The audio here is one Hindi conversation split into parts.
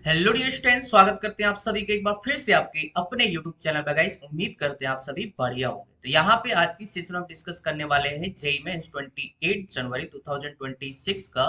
हेलो डियर स्टूडेंट्स, स्वागत करते हैं आप सभी के एक बार फिर से आपके अपने यूट्यूब चैनल पर। गाइस, उम्मीद करते हैं आप सभी बढ़िया होंगे। तो यहाँ पे आज की सेशन में डिस्कस करने वाले हैं जेई में 28 जनवरी 2026 का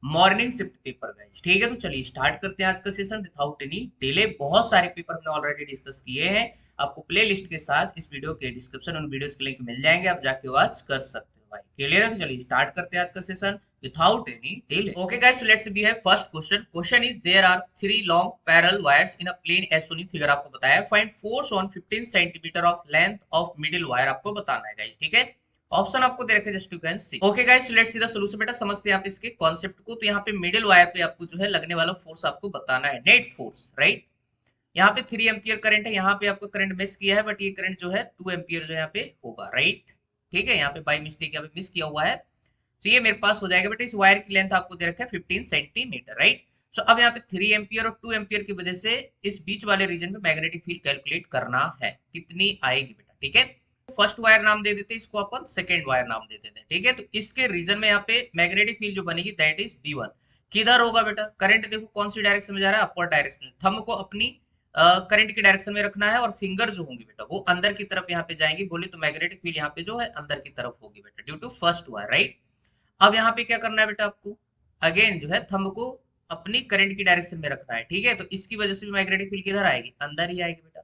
मॉर्निंग शिफ्ट पेपर। गाइस ठीक है, तो चलिए स्टार्ट करते हैं आज का सेशन विदाउट एनी डिले। बहुत सारे पेपर हमने ऑलरेडी डिस्कस किए हैं। आपको प्ले लिस्ट के साथ इस वीडियो के डिस्क्रिप्शन उन वीडियोस के लिंक मिल जाएंगे, आप जाके वॉच कर सकते हो। भाई क्लियर है? तो चलिए स्टार्ट करते हैं आज का session without any delay. Okay guys, so let's be have first question. Question is there are three long parallel wires in a plane as shown in figure। आपको बताया है find force on 15 centimeter of length of middle wire। आपको बताना है गाइस, ठीक है। ऑप्शन आपको दे रखे just you can see. Okay guys, let's see the solution. बेटा समझते हैं आप इसके कॉन्सेप्ट को। तो यहाँ पे मिडिल वायर पे आपको जो है लगने वाला फोर्स आपको बताना है, नेट फोर्स, राइट। यहाँ पे 3 एम्पियर करंट है, यहाँ पे आपको करंट मिस किया है, बट ये करंट जो है 2 एम्पियर जो यहाँ पे होगा, राइट। ठीक है, यहाँ पे बाई मिस्टेक यहाँ पे मिस किया हुआ है। तो ये मेरे पास हो जाएगा बेटा। इस वायर की लेंथ आपको दे रखा है 15 सेंटीमीटर, राइट। सो अब यहाँ पे 3 एम्पियर और 2 एम्पियर की वजह से इस बीच वाले रीजन में मैग्नेटिक फील्ड कैलकुलेट करना है, कितनी आएगी बेटा, ठीक है। फर्स्ट वायर नाम दे देते हैं इसको, अपन सेकेंड वायर नाम दे देते हैं, ठीक है। तो इसके रीजन में यहाँ पे मैग्नेटिक फील्ड जो बनेगी दैट इज B1। किधर होगा बेटा? करंट देखो कौन सी डायरेक्शन में जा रहा है, अपवर्ड डायरेक्शन में। थंब को अपनी करंट की डायरेक्शन में रखना है और फिंगर जो होंगी बेटा वो अंदर की तरफ यहाँ पे जाएंगी। बोले तो मैग्नेटिक फील्ड यहाँ पे जो है अंदर की तरफ होगी बेटा, due to first wire, right. अब यहाँ पे क्या करना है बेटा आपको, अगेन जो है थंब को अपनी करंट की डायरेक्शन में रखना है, ठीक है। तो इसकी वजह से भी मैग्नेटिक फील्ड किधर आएगी? अंदर ही आएगी बेटा।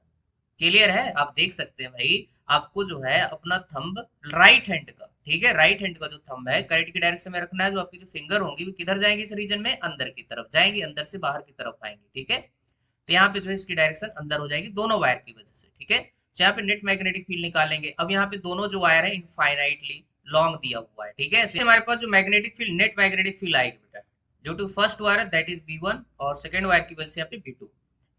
क्लियर है? आप देख सकते हैं भाई, आपको जो है अपना थंब राइट हैंड का, ठीक है, राइट हैंड का जो थंब है करंट की डायरेक्शन में रखना है। जो आपकी जो फिंगर होंगी वो किधर जाएंगी इस रीजन में? अंदर की तरफ जाएंगी, अंदर से बाहर की तरफ आएंगी, ठीक है। तो यहाँ पे जो है इसकी डायरेक्शन अंदर हो जाएगी दोनों वायर की वजह से, ठीक है। तो यहाँ पे नेट मैग्नेटिक फील्ड निकालेंगे। अब यहाँ पे दोनों जो वायर है इनफाइनाइटली लॉन्ग दिया हुआ है, ठीक है। तो हमारे पास जो magnetic field, net magnetic field आएगी बेटा due to first wire that is B1 और सेकंड वायर की वजह से यहाँ पे B2,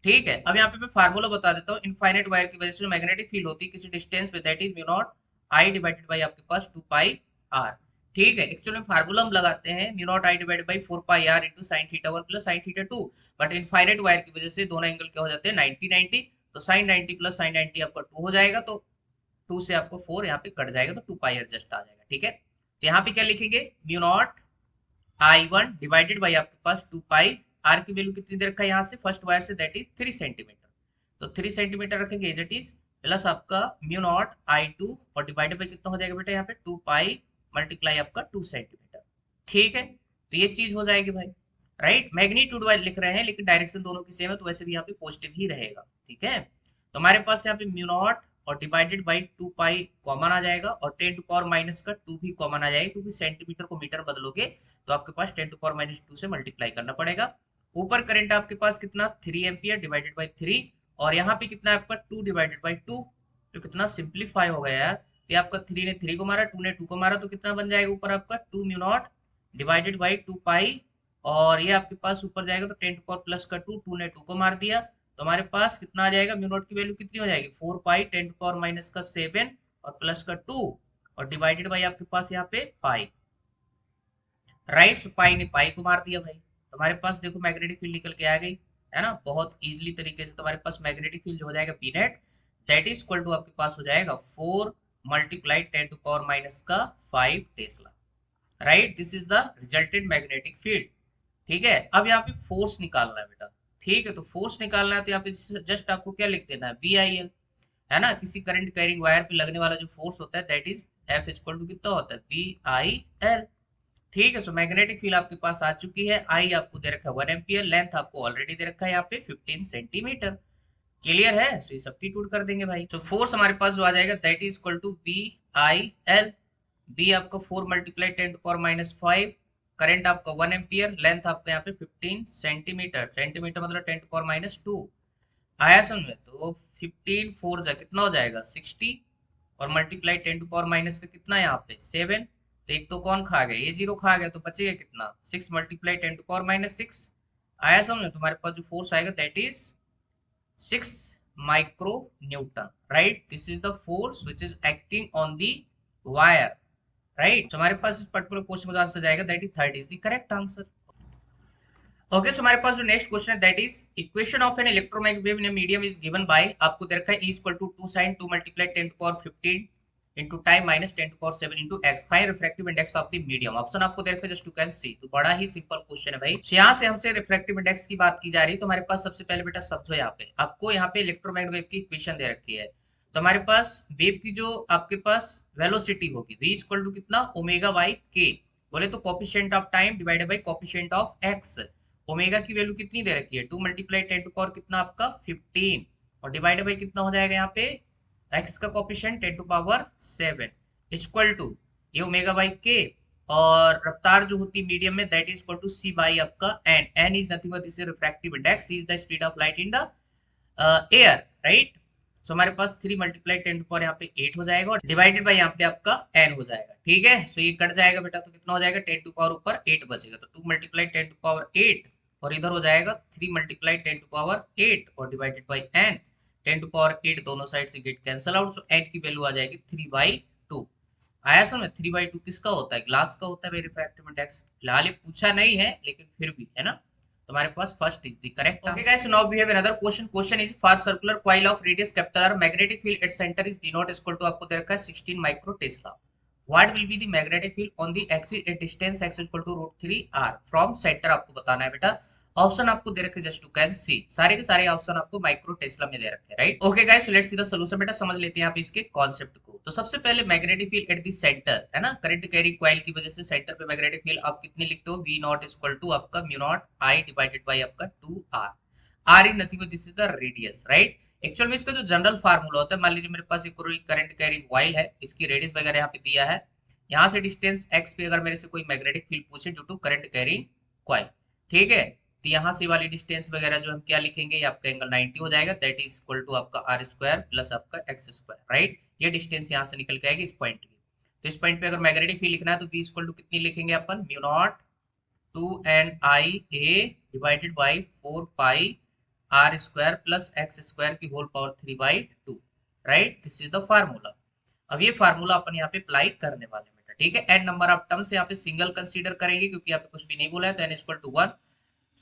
ठीक है। अब यहाँ पे मैं फार्मूला बता देता हूँ। इनफाइनाइट वायर की वजह से जो मैग्नेटिक फील्ड होती है किसी डिस्टेंस पे that is mu naught I divided by आपके पास 2 पाई आर, ठीक है। एक्चुअली फार्मूला हम लगाते हैं mu naught I divided by 4 pi R into sine theta 1 plus sine theta 2। But infinite wire की वजह से दोनों एंगल क्या हो जाते हैं? 90 90। तो साइन 90 प्लस साइन 90 आपका 2 हो जाएगा, तो 2 से आपको 4 यहाँ पे कट जाएगा, तो 2 पाई एडजस्ट आ जाएगा, ठीक है। तो यहाँ पे क्या लिखेंगे? Mu naught I1 divided by आपके पास 2 पाई आर की वैल्यू कितनी दे रखा है यहाँ से फर्स्ट वायर से, दैट इज 3 सेंटीमीटर। तो 3 सेंटीमीटर रखेंगे एज इट इज, प्लस आपका म्यू नॉट I2 और डिवाइडेड बाई कितना हो जाएगा बेटा यहाँ पे 2 पाई मल्टीप्लाई आपका 2 सेंटीमीटर, ठीक है। तो ये चीज हो जाएगी भाई, राइट। मैग्नीट्यूड वाइज लिख रहे हैं लेकिन डायरेक्शन दोनों की सेम है, तो वैसे भी यहाँ पे पॉजिटिव ही रहेगा, ठीक है। तो हमारे पास यहाँ पे म्यू नॉट और डिवाइडेड बाई 2 पाई कॉमन आ जाएगा और 10 टू पावर माइनस का 2 भी कॉमन आ जाएगा, क्योंकि सेंटीमीटर को मीटर बदलोगे तो आपके पास 10 टू पावर माइनस 2 से मल्टीप्लाई करना पड़ेगा। ऊपर करंट आपके पास कितना? 3 एम्पियर डिवाइडेड बाई 3, और यहाँ पे कितना है आपका 2 डिवाइडेड बाई 2। तो कितना सिंप्लीफाई हो गया यार। ये आपका 3 ने 3 को मारा, 2 ने 2 को मारा, तो कितना बन जाएगा ऊपर आपका 2 म्यू नॉट डिवाइडेड बाई 2 पाई, और ये आपके पास ऊपर जाएगा तो 10 टू पावर प्लस का 2, 2 ने 2 को मार दिया, तो हमारे पास कितना आ जाएगा? म्यू नॉट की वैल्यू कितनी हो जाएगी? 4 पाई 10 टू पावर माइनस का 7 और प्लस का 2 और डिवाइडेड बाई आपके पास यहाँ पे पाई, राइट। सो पाई ने पाई को मार दिया भाई, तो हमारे पास देखो मैग्नेटिक फील्ड निकल के आ गई, है ना, बहुत इजीली तरीके से। तो हमारे पास मैग्नेटिक फील्ड हो जाएगा P net that is equal to आपके पास हो जाएगा 4 मल्टीप्लाई 10 टू पावर माइनस का 5 Tesla, right. This is the resultant magnetic field, ठीक है। अब यहाँ पे फोर्स निकालना है बेटा, ठीक है। तो फोर्स निकालना है तो यहाँ पे जस्ट आपको क्या लिख देना है? BIL, है ना। किसी करंट कैरिंग वायर पे लगने वाला जो फोर्स होता है that is F equal to कितना होता है? BIL, ठीक है। सो मैग्नेटिक फील्ड आपके पास आ चुकी है। आई आपको दे रखा है 1 एम्पियर, लेंथ आपको ऑलरेडी दे रखा है यहाँ पे 15 सेंटीमीटर। क्लियर है? सो ये सब्स्टिट्यूट कर देंगे भाई। तो फोर्स हमारे पास जो आ जाएगा that is equal to BIL। B आपका 4 multiply 10 to power minus 5, current आपका 1 एम्पियर, लेंथ आपका यहाँ पे 15 सेंटीमीटर, सेंटीमीटर मतलब 10 टू पावर माइनस 2 आया समझ में। तो 15 4 जा कितना हो जाएगा? 60, और मल्टीप्लाई 10 टू पावर माइनस का कितना यहाँ पे 7। तो एक तो कौन खा गया? ये जीरो खा गया, तो बचेगा कितना? 6 मल्टीप्लाई 10 टू पावर माइनस 6 आया समझ में। तुम्हारे पास जो फोर्स आएगा that is 6 micro newton, right. This is the force which is acting on the wire, right. तो हमारे पास इस पर्टिकुलर क्वेश्चन का आंसर जाएगा that is third is the correct answer. Okay, so हमारे पास जो नेक्स्ट क्वेश्चन है that is equation of an electromagnetic wave in medium is given by, आपको दे रखा है E equal to 2 sin 2 multiply 10 to power 15 into time minus 10⁻7 into x, find refractive index of the medium. Option आपको दे रखे जस्ट यू कैन सी। तो बड़ा ही सिंपल क्वेश्चन है भाई। तो यहाँ से हमसे रिफ्रैक्टिव इंडेक्स की बात की जा रही है, तो हमारे पास सबसे पहले बेटा समझो, यहाँ पे आपको यहाँ पे इलेक्ट्रोमैग्नेटिक वेव की इक्वेशन दे रखी है। तो हमारे पास वेव की जो आपके पास वेलोसिटी होगी v इक्वल टू कितना, ओमेगा बाई के, बोले तो coefficient of time divided by coefficient of x. Omega की वैल्यू कितनी दे रखी है, 2 मल्टीप्लाई 10 टू पावर कितना आपका 15, और डिवाइडेड बाई कितना हो जाएगा यहाँ पे x का coefficient 10 to power 7 equal to ये ओमेगा बाई के, और रफ्तार जो होती है मीडियम में that is equal to c by आपका n is nothing but this refractive index, is the speed of light in the air, right. So हमारे पास 3 मल्टीप्लाई 10 टू पावर यहाँ पे 8 हो जाएगा, और डिवाइडेड बाई यहाँ पे आपका n हो जाएगा, ठीक है। सो ये कट जाएगा बेटा, तो कितना हो जाएगा, 10 टू पावर ऊपर 8 बचेगा, तो 2 मल्टीप्लाई 10 टू पावर 8, और इधर हो जाएगा 3 मल्टीप्लाई 10 टू पावर 8 और divided by n, 10 to power 8 दोनों साइड से get cancel out, so n की वैल्यू आ जाएगी 3/2। आया समझ, 3/2 किसका होता है, ग्लास का होता है रिफ्रैक्टिव इंडेक्स। फिलहाल ये पूछा नहीं है लेकिन फिर भी है ना, तुम्हारे पास first is the correct. Okay guys, now we have another question. Question is for circular coil of radius capital r magnetic field at centre is d not equal to, आपको दे रखा है 16 micro tesla. What will be the magnetic field on the axis at distance x equal to √3r from centre, आपको बताना है बेटा। ऑप्शन आपको दे रखे जस्ट टू कैन सी, सारे के सारे ऑप्शन आपको माइक्रो टेस्ला में दे रखे हैं, right. Okay guys, let's see the solution. बेटा समझ लेते हैं यहाँ पे इसके कॉन्सेप्ट को। तो सबसे पहले magnetic field at the centre है ना, करंट कैरी कॉइल की वजह से सेंटर पे मैग्नेटिक फील्ड आप कितनी लिखते हो, v नॉट इक्वल टू आपका mu naught I divided by आपका 2r। r is nothing but this is the radius, right. Actual में इसका जो जनरल फार्मूला होता है, मान लीजिए मेरे पास एक करंट कैरी कॉइल है, इसकी रेडियस वगैरह यहाँ पे दिया है, यहाँ से डिस्टेंस x पे अगर मेरे से कोई मैग्नेटिक फील्ड पूछे due to current carry coil, ठीक है, तो यहाँ से वाली डिस्टेंस वगैरह जो हम क्या लिखेंगे, ये आपका एंगल 90 हो जाएगा, दैट इज इक्वल टू आपका r स्क्वायर प्लस आपका x स्क्वायर, राइट। ये डिस्टेंस यहाँ से निकल के आएगी इस पॉइंट की। तो इस पॉइंट पे अगर मैग्नेटिक फील्ड लिखना है तो v इक्वल टू कितनी लिखेंगे अपन, mu not 2NIA divided by 4 pi r square plus x square की whole power 3/2, right. This is the formula. अब ये फार्मूला अपन यहाँ पे अप्लाई करने वाले बेटा, ठीक है। एन नंबर ऑफ टर्म्स यहाँ पे सिंगल कंसीडर करेंगे क्योंकि यहाँ पे कुछ भी नहीं बोला है, तो n इक्वल टू 1,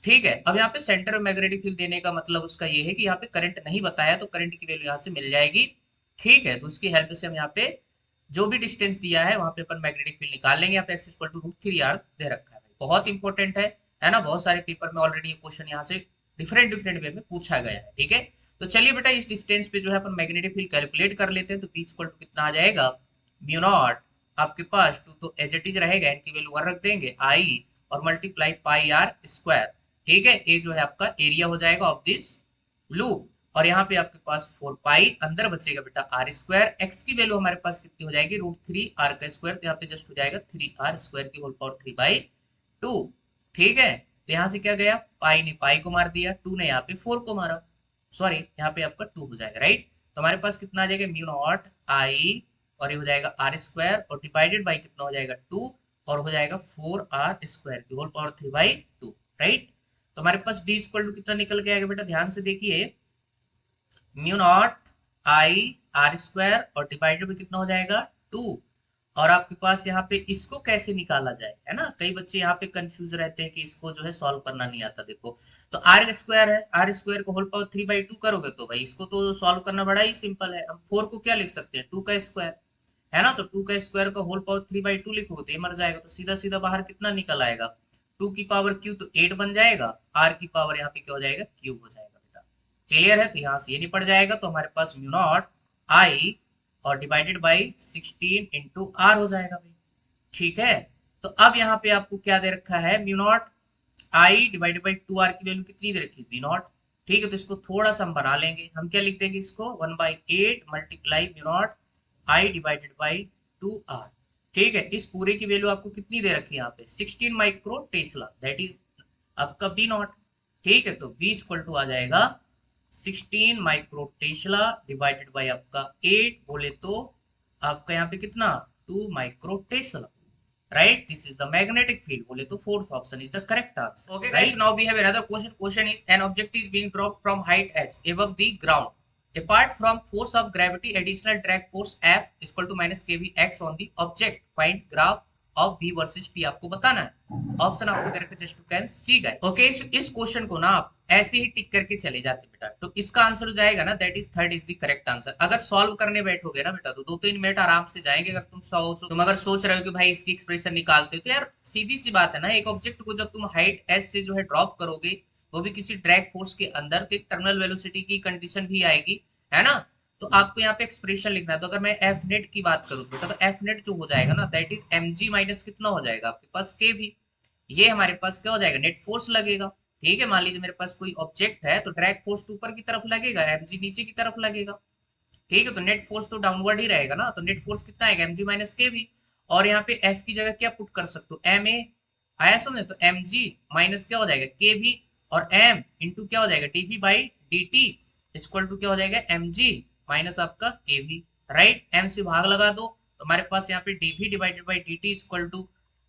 ठीक है। अब यहाँ पे सेंटर में मैग्नेटिक फील्ड देने का मतलब उसका ये है कि यहाँ पे करंट नहीं बताया तो करंट की वैल्यू यहाँ से मिल जाएगी, ठीक है। तो उसकी हेल्प से हम यहाँ पे जो भी डिस्टेंस दिया है वहां पे अपन मैग्नेटिक फील्ड निकाल लेंगे। यहाँ पे x इक्वल टू √3r दे रखा है, बहुत इंपॉर्टेंट है ना, बहुत सारे पेपर में ऑलरेडी ये क्वेश्चन यहाँ से डिफरेंट डिफरेंट वे में पूछा गया है, ठीक है। तो चलिए बेटा इस डिस्टेंस पे जो है अपन मैग्नेटिक फील्ड कैलकुलेट कर लेते हैं। तो v इक्वल टू कितना आ जाएगा, म्यू नॉट आपके पास 2 तो एज इट इज रहेगा, n की वैल्यू 1 रख देंगे I और मल्टीप्लाई पाई r स्क्वायर, ठीक है। ये जो है आपका एरिया हो जाएगा ऑफ दिस लूप, और यहाँ पे आपके पास 4 पाई अंदर बचेगा बेटा r स्क्वायर, x की वैल्यू हमारे पास कितनी हो जाएगी, √3r का स्क्वायर, तो यहाँ पे जस्ट हो जाएगा 3r स्क्वायर की होल पावर 3/2, ठीक है। तो यहाँ से क्या गया, पाई ने पाई को मार दिया, 2 ने यहाँ पे 4 को मारा, सॉरी यहाँ पे आपका 2 हो जाएगा, राइट। तो हमारे पास कितना आ जाएगा, म्यू नॉट I और ये हो जाएगा r स्क्वायर और डिवाइडेड बाई कितना हो जाएगा 2 और हो जाएगा 4r स्क्वायर की होल पावर 3/2, राइट। तो हमारे पास b इक्वल टू कितना निकल के आएगा बेटा, ध्यान से देखिए, mu naught I r square और डिवाइडेड बाई कितना हो जाएगा 2, और आपके पास यहाँ पे इसको कैसे निकाला जाए, है ना। कई बच्चे यहाँ पे कंफ्यूज रहते हैं कि इसको जो है सॉल्व करना नहीं आता। देखो तो r स्क्वायर है, r स्क्वायर को होल पावर 3/2 करोगे तो भाई इसको तो सॉल्व करना बड़ा ही सिंपल है। हम 4 को क्या लिख सकते हैं, 2 का स्क्वायर, है ना। तो 2 का स्क्वायर का होल पावर 3/2 लिखोगे तो ये मर जाएगा, तो सीधा सीधा बाहर कितना निकल आएगा, 2 की पावर क्यू तो 8 बन जाएगा, r की पावर यहाँ पे क्या हो जाएगा, क्यूब हो जाएगा बेटा, क्लियर है। तो यहाँ से ये निपट जाएगा, तो हमारे पास म्यू नॉट I और डिवाइडेड बाई 16 इंटू r हो जाएगा भाई, ठीक है। तो अब यहाँ पे आपको क्या दे रखा है, mu naught I divided by 2r की वैल्यू कितनी दे रखी है, v नॉट, ठीक है। तो इसको थोड़ा सा हम बना लेंगे, हम क्या लिख देंगे इसको 1/8 multiply mu naught I divided by 2r, ठीक है। इस पूरे की वैल्यू आपको कितनी दे रखी है यहाँ पे 16 माइक्रो टेस्ला, दैट इज आपका v नॉट, ठीक है। तो v इक्वल टू आ जाएगा 16 माइक्रो टेस्ला डिवाइडेड बाय आपका 8, बोले तो आपका यहाँ पे कितना 2 micro Tesla, right? This is the magnetic field, बोले तो fourth option is the correct answer. Okay guys, right? Now we have another question. Question is an object is being dropped from height h above the ground. Apart from force of gravity, additional drag force F is equal to minus kV acts on the object. Find graph of v versus t आपको बताना है। ऑप्शन आपको दे रखा है just to can see guys. Okay, इस क्वेश्चन को ना आप ऐसे ही टिक करके चले जाते बेटा, तो इसका आंसर हो जाएगा ना, that is third is the correct answer. अगर सॉल्व करने बैठोगे ना बेटा तो 2-3 मिनट आराम से जाएंगे। अगर तुम अगर सोच रहे हो कि भाई इसकी एक्सप्रेशन निकालते हो, तो यार सीधी सी बात है ना, एक ऑब्जेक्ट को जब तुम हाइट s से जो है ड्रॉप करोगे, वो भी किसी ड्रैग फोर्स के अंदर, तो एक टर्मिनल वेलोसिटी की कंडीशन भी आएगी, है ना। तो आपको यहाँ पे एक्सप्रेशन लिखना है। तो अगर मैं एफ नेट की बात करूँ बेटा, तो एफ नेट जो हो जाएगा ना, that is M G minus कितना हो जाएगा आपके पास के भी। ये हमारे पास क्या हो जाएगा, नेट फोर्स लगेगा। ठीक है, मान लीजिए मेरे पास कोई ऑब्जेक्ट है, तो ड्रैग फोर्स तो ऊपर की तरफ लगेगा, एम जी नीचे की तरफ लगेगा। ठीक है, तो नेट फोर्स तो डाउनवर्ड ही रहेगा ना, तो नेट फोर्स कितना आएगा, एम जी माइनस के भी। और यहाँ पे एफ की जगह क्या पुट कर सकते हो, एम ए। आया समझे, तो एम जी माइनस क्या हो जाएगा, के भी, और एम इंटू क्या हो जाएगा, D V by D T equal to क्या हो जाएगा, एम जी माइनस आपका के वी। राइट, एम से भाग लगा दो, तो हमारे पास यहाँ पे D V divided by D T equal to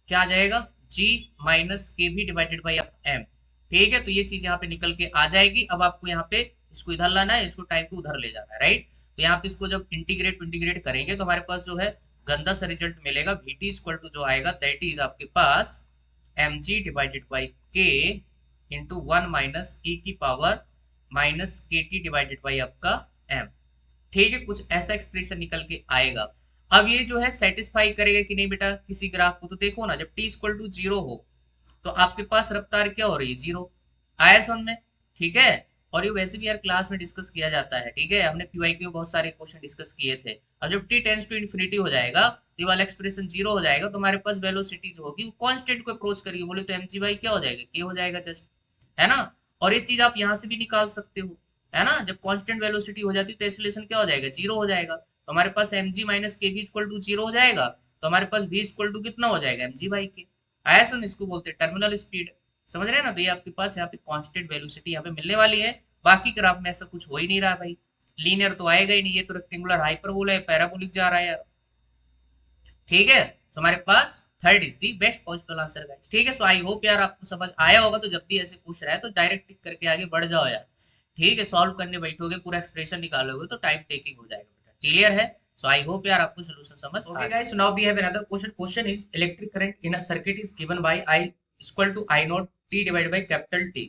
क्या आ जाएगा, G minus K V divided by M. ठीक है, तो ये चीज यहाँ पे निकल के आ जाएगी। अब आपको यहाँ पे इसको इधर लाना है, इसको टाइम को उधर ले जाना है। राइट, तो यहाँ पे इसको जब इंटीग्रेट करेंगे, तो हमारे पास जो है गंदा सा रिजल्ट मिलेगा। वी टी इक्वल टू जो आएगा, दैट इज आपके पास एम जी डिवाइडेड बाई के इंटू 1 - ई की पावर माइनस के टी डिवाइडेड बाई आपका एम। ठीक है, कुछ ऐसा एक्सप्रेशन निकल के आएगा। अब ये जो है सेटिस्फाई करेगा कि नहीं बेटा किसी ग्राफ को, तो देखो ना, जब टी इक्वल टू 0 हो तो आपके पास रफ्तार क्या हो रही है, 0। आया समझ में। ठीक है, और ये वैसे भी यार क्लास में डिस्कस किया जाता है। ठीक है, हमने पीवाईक्यू में बहुत सारे क्वेश्चन डिस्कस किए थे। और जब टी टेंस टू इन्फिनिटी हो जाएगा, ये वाला एक्सप्रेशन 0 हो जाएगा, तो हमारे पास वेलोसिटी जो होगी वो कांस्टेंट को अप्रोच करेगी। बोले तो एम जी बाई क्या हो जाएगा, के हो जाएगा जस्ट, है ना। और ये चीज आप यहाँ से भी निकाल सकते हो, है ना। जब कांस्टेंट वेलोसिटी हो जाती है तो एक्सीलरेशन क्या हो जाएगा, 0 हो जाएगा। तो हमारे पास एम जी माइनस के भी इक्वल टू 0 हो जाएगा, तो हमारे पास v इक्वल टू कितना हो जाएगा, एम जी बाई के। आया सुन, इसको बोलते हैं टर्मिनल स्पीड। समझ रहे हैं ना, तो ये आपके पास यहाँ पे कांस्टेंट वेलोसिटी यहाँ पे मिलने वाली है। बाकी ग्राफ में ऐसा कुछ हो ही नहीं रहा भाई, लीनियर तो आएगा ही नहीं, ये तो रेक्टेंगुलर हाइपरबोला है, पैराबोलिक जा रहा है यार। ठीक है, तो हमारे पास third is the best possible answer guys. ठीक है, सो आई होप यार आपको समझ आया होगा। तो जब भी ऐसे पूछ रहा है तो डायरेक्ट टिक करके आगे बढ़ जाओ यार। ठीक है, सॉल्व करने बैठोगे, पूरा एक्सप्रेशन निकालोगे तो टाइम टेकिंग हो जाएगा बेटा। क्लियर है, सो आई होप यार आपको सोल्यूशन समझ। Okay guys, now we have another question. Question is electric current in a circuit is given by I equal to I naught T divided by capital T।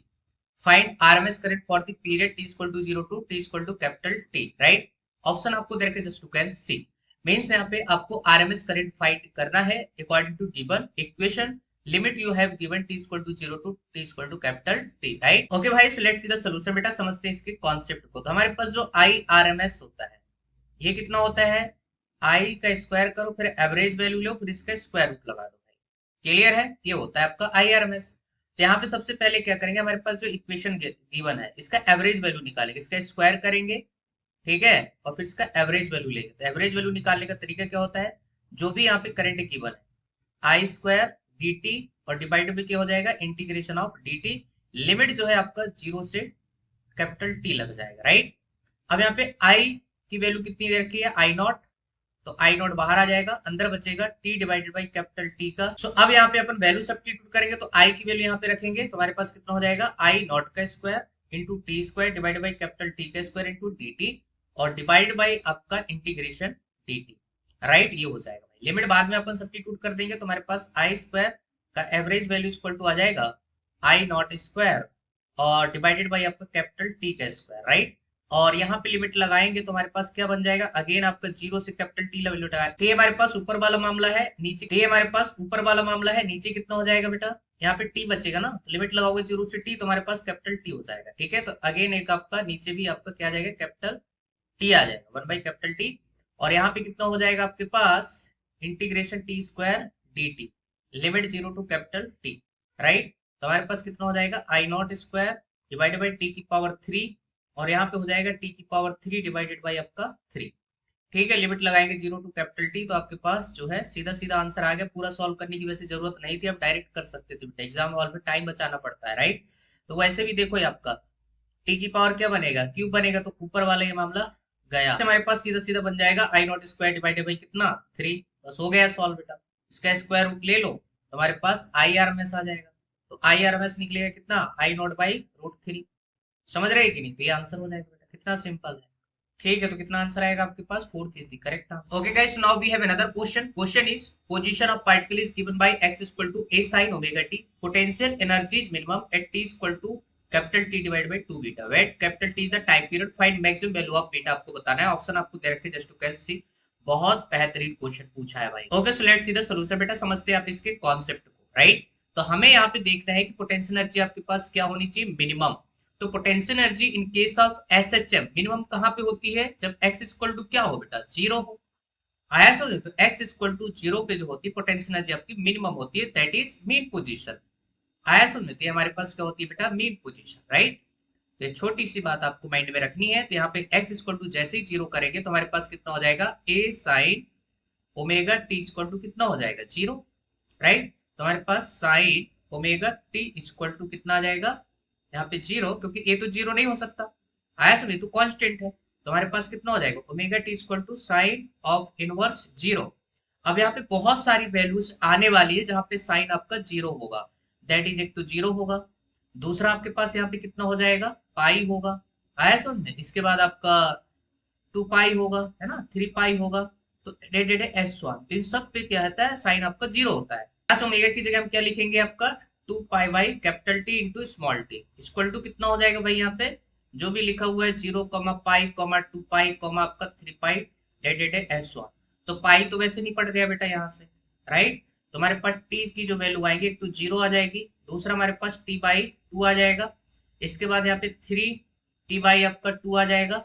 Find RMS current for the period T equal to 0 to T equal to capital T। Right, option आपको दे रखे just to can see. Means यहाँ पे आपको आरएमएस करंट फाइंड करना है according to given equation. Limit you have given T equal to 0 to T equal to capital T। Right, okay भाई, so let's see the solution. बेटा समझते हैं इसके कॉन्सेप्ट को। तो हमारे पास जो आई आर एम एस होता है, ये कितना होता है, आई का स्क्वायर करो, फिर एवरेज वैल्यू लो, फिर इसका स्क्वायर रूट लगा दो भाई। क्लियर है, ये होता है आपका आई आर एम एस। तो यहाँ पे सबसे पहले क्या करेंगे, हमारे पास जो इक्वेशन गिवन है, इसका एवरेज वैल्यू निकालेंगे, इसका स्क्वायर करेंगे। ठीक है, और फिर इसका एवरेज वैल्यू लेंगे। तो एवरेज वैल्यू निकालने का तरीका क्या होता है, जो भी यहाँ पे करंट गिवन है, आई स्क्वायर डी टी, और डिवाइड में क्या हो जाएगा, integration of D t. Limit जो है आपका 0 से कैपिटल टी लग जाएगा। राइट, अब यहाँ पे आई की वैल्यू कितनी दे रखी है, आई नॉट। तो आई नॉट बाहर आ जाएगा, अंदर बचेगा T divided by capital T का। सो अब यहाँ पे अपन वैल्यू सब्स्टिट्यूट करेंगे, तो आई की वैल्यू यहाँ पे रखेंगे, तो हमारे पास कितना हो जाएगा, आई नॉट का square into T square divided by capital T का स्क्वायर इंटू डी टी, और डिवाइड बाई आपका इंटीग्रेशन डी टी। राइट, ये हो जाएगा भाई। लिमिट बाद में अपन सब्स्टिट्यूट कर देंगे, तो हमारे पास आई स्क्वायर का एवरेज वैल्यू इक्वल टू आ जाएगा आई नॉट स्क्वायर और डिवाइडेड बाई आपका कैपिटल टी का स्क्वायर। राइट, और यहाँ पे लिमिट लगाएंगे तो हमारे पास क्या बन जाएगा, अगेन आपका 0 से कैपिटल टी लेवल लगाया। तो ये हमारे पास ऊपर वाला मामला है, नीचे ये हमारे पास ऊपर वाला मामला है, नीचे कितना हो जाएगा बेटा, यहाँ पे टी बचेगा ना, तो लिमिट लगाओगे 0 से टी, तो हमारे पास कैपिटल टी हो जाएगा। ठीक है, तो अगेन एक आपका नीचे भी आपका क्या आ जाएगा, कैपिटल टी आ जाएगा, 1 बाई कैपिटल टी। और यहाँ पे कितना हो जाएगा आपके पास, integration t square d t, limit 0 to capital T. Right, तो हमारे पास कितना हो जाएगा, I not square divided by t की पावर 3, और यहाँ पे हो जाएगा टी की पावर 3 डिवाइडेड बाई आपका 3। ठीक है, लिमिट लगाएंगे 0 टू कैपिटल टी, तो आपके पास जो है सीधा सीधा आंसर आ गया। पूरा सॉल्व करने की वैसे जरूरत नहीं थी, आप डायरेक्ट कर सकते थे बेटा, एग्जाम हॉल में टाइम बचाना पड़ता है। राइट, तो वैसे भी देखो ये आपका टी की पावर क्या बनेगा, क्यूब बनेगा, तो ऊपर वाला ये मामला गया। हमारे पास सीधा सीधा बन जाएगा I not square divided by कितना, 3। बस हो गया सॉल्व बेटा। इसका स्क्वायर रूट ले लो, तो हमारे पास आई आर एम एस आ जाएगा। तो आई आर एम एस निकलेगा कितना, आई नॉट बाई रूट 3। समझ रहे हैं कि नहीं, तो ये आंसर हो जाएगा बेटा, कितना सिंपल है। ठीक है, तो कितना आंसर आएगा आपके पास? Fourth is the correct answer. Okay guys, now we have another question. Question is position of particle is given by x equal to a sin omega t, potential energy is minimum at t equal to capital T divide by 2 beta, where capital T is the time period, find maximum value of beta आपको बताना है। ऑप्शन आपको दे रखे जस्ट टू कैच सी। बहुत बेहतरीन क्वेश्चन पूछा है भाई। Okay, so let's see the solution. बेटा समझते हैं आप इसके कॉन्सेप्ट को, राइट? तो हमें यहाँ पे देखना है कि पोटेंशियल एनर्जी आपके पास क्या होनी चाहिए? मिनिमम। तो potential energy in case of SHM minimum कहां पे होती है? जब x इक्वल टू क्या हो बेटा? जीरो हो। आया समझ? तो x इक्वल टू जीरो पे जो होती है पोटेंशियल एनर्जी आपकी मिनिमम होती है, दैट इज मीन पोजीशन। आया समझ? तो हमारे पास क्या होती है बेटा? Mean position, right? तो ये छोटी सी बात आपको माइंड में रखनी है। तो यहाँ पे x इक्वल टू जैसे ही जीरो करेंगे तो हमारे पास कितना हो जाएगा? a sine omega T equal to कितना हो जाएगा? Zero, right? तो हमारे पास sine omega T equal to कितना आ जाएगा? यहाँ पे जीरो, क्योंकि ए तो जीरो नहीं हो सकता। आया समझ? तो कांस्टेंट है, तो हमारे पास कितना हो जाएगा? Omega T equal to sine of inverse zero. अब यहाँ पे बहुत सारी वैल्यूज आने वाली है जहां पे साइन आपका जीरो होगा, दैट इज एक तो जीरो होगा, दूसरा आपके पास यहाँ पे कितना हो जाएगा? पाई होगा। आया समझ में? इसके बाद आपका 2 पाई होगा, है ना, 3 पाई होगा। तो डेड एस वन, तो इन सब पे क्या होता है? साइन आपका जीरो होता है। प्लस ओमेगा की जगह हम क्या लिखेंगे? आपका 2 pi by capital T into small T equal to कितना हो जाएगा भाई? यहाँ पे जो भी लिखा हुआ है 0, पाई, 2 पाई, आपका 3 पाई डेड एस वन। तो पाई तो वैसे नहीं पड़ गया बेटा यहाँ से, राइट? तो हमारे पास टी की जो वैल्यू आएगी, एक तो जीरो आ जाएगी, दूसरा हमारे पास t/2 आ जाएगा, इसके बाद यहाँ पे 3 t/ आपका 2 आ जाएगा,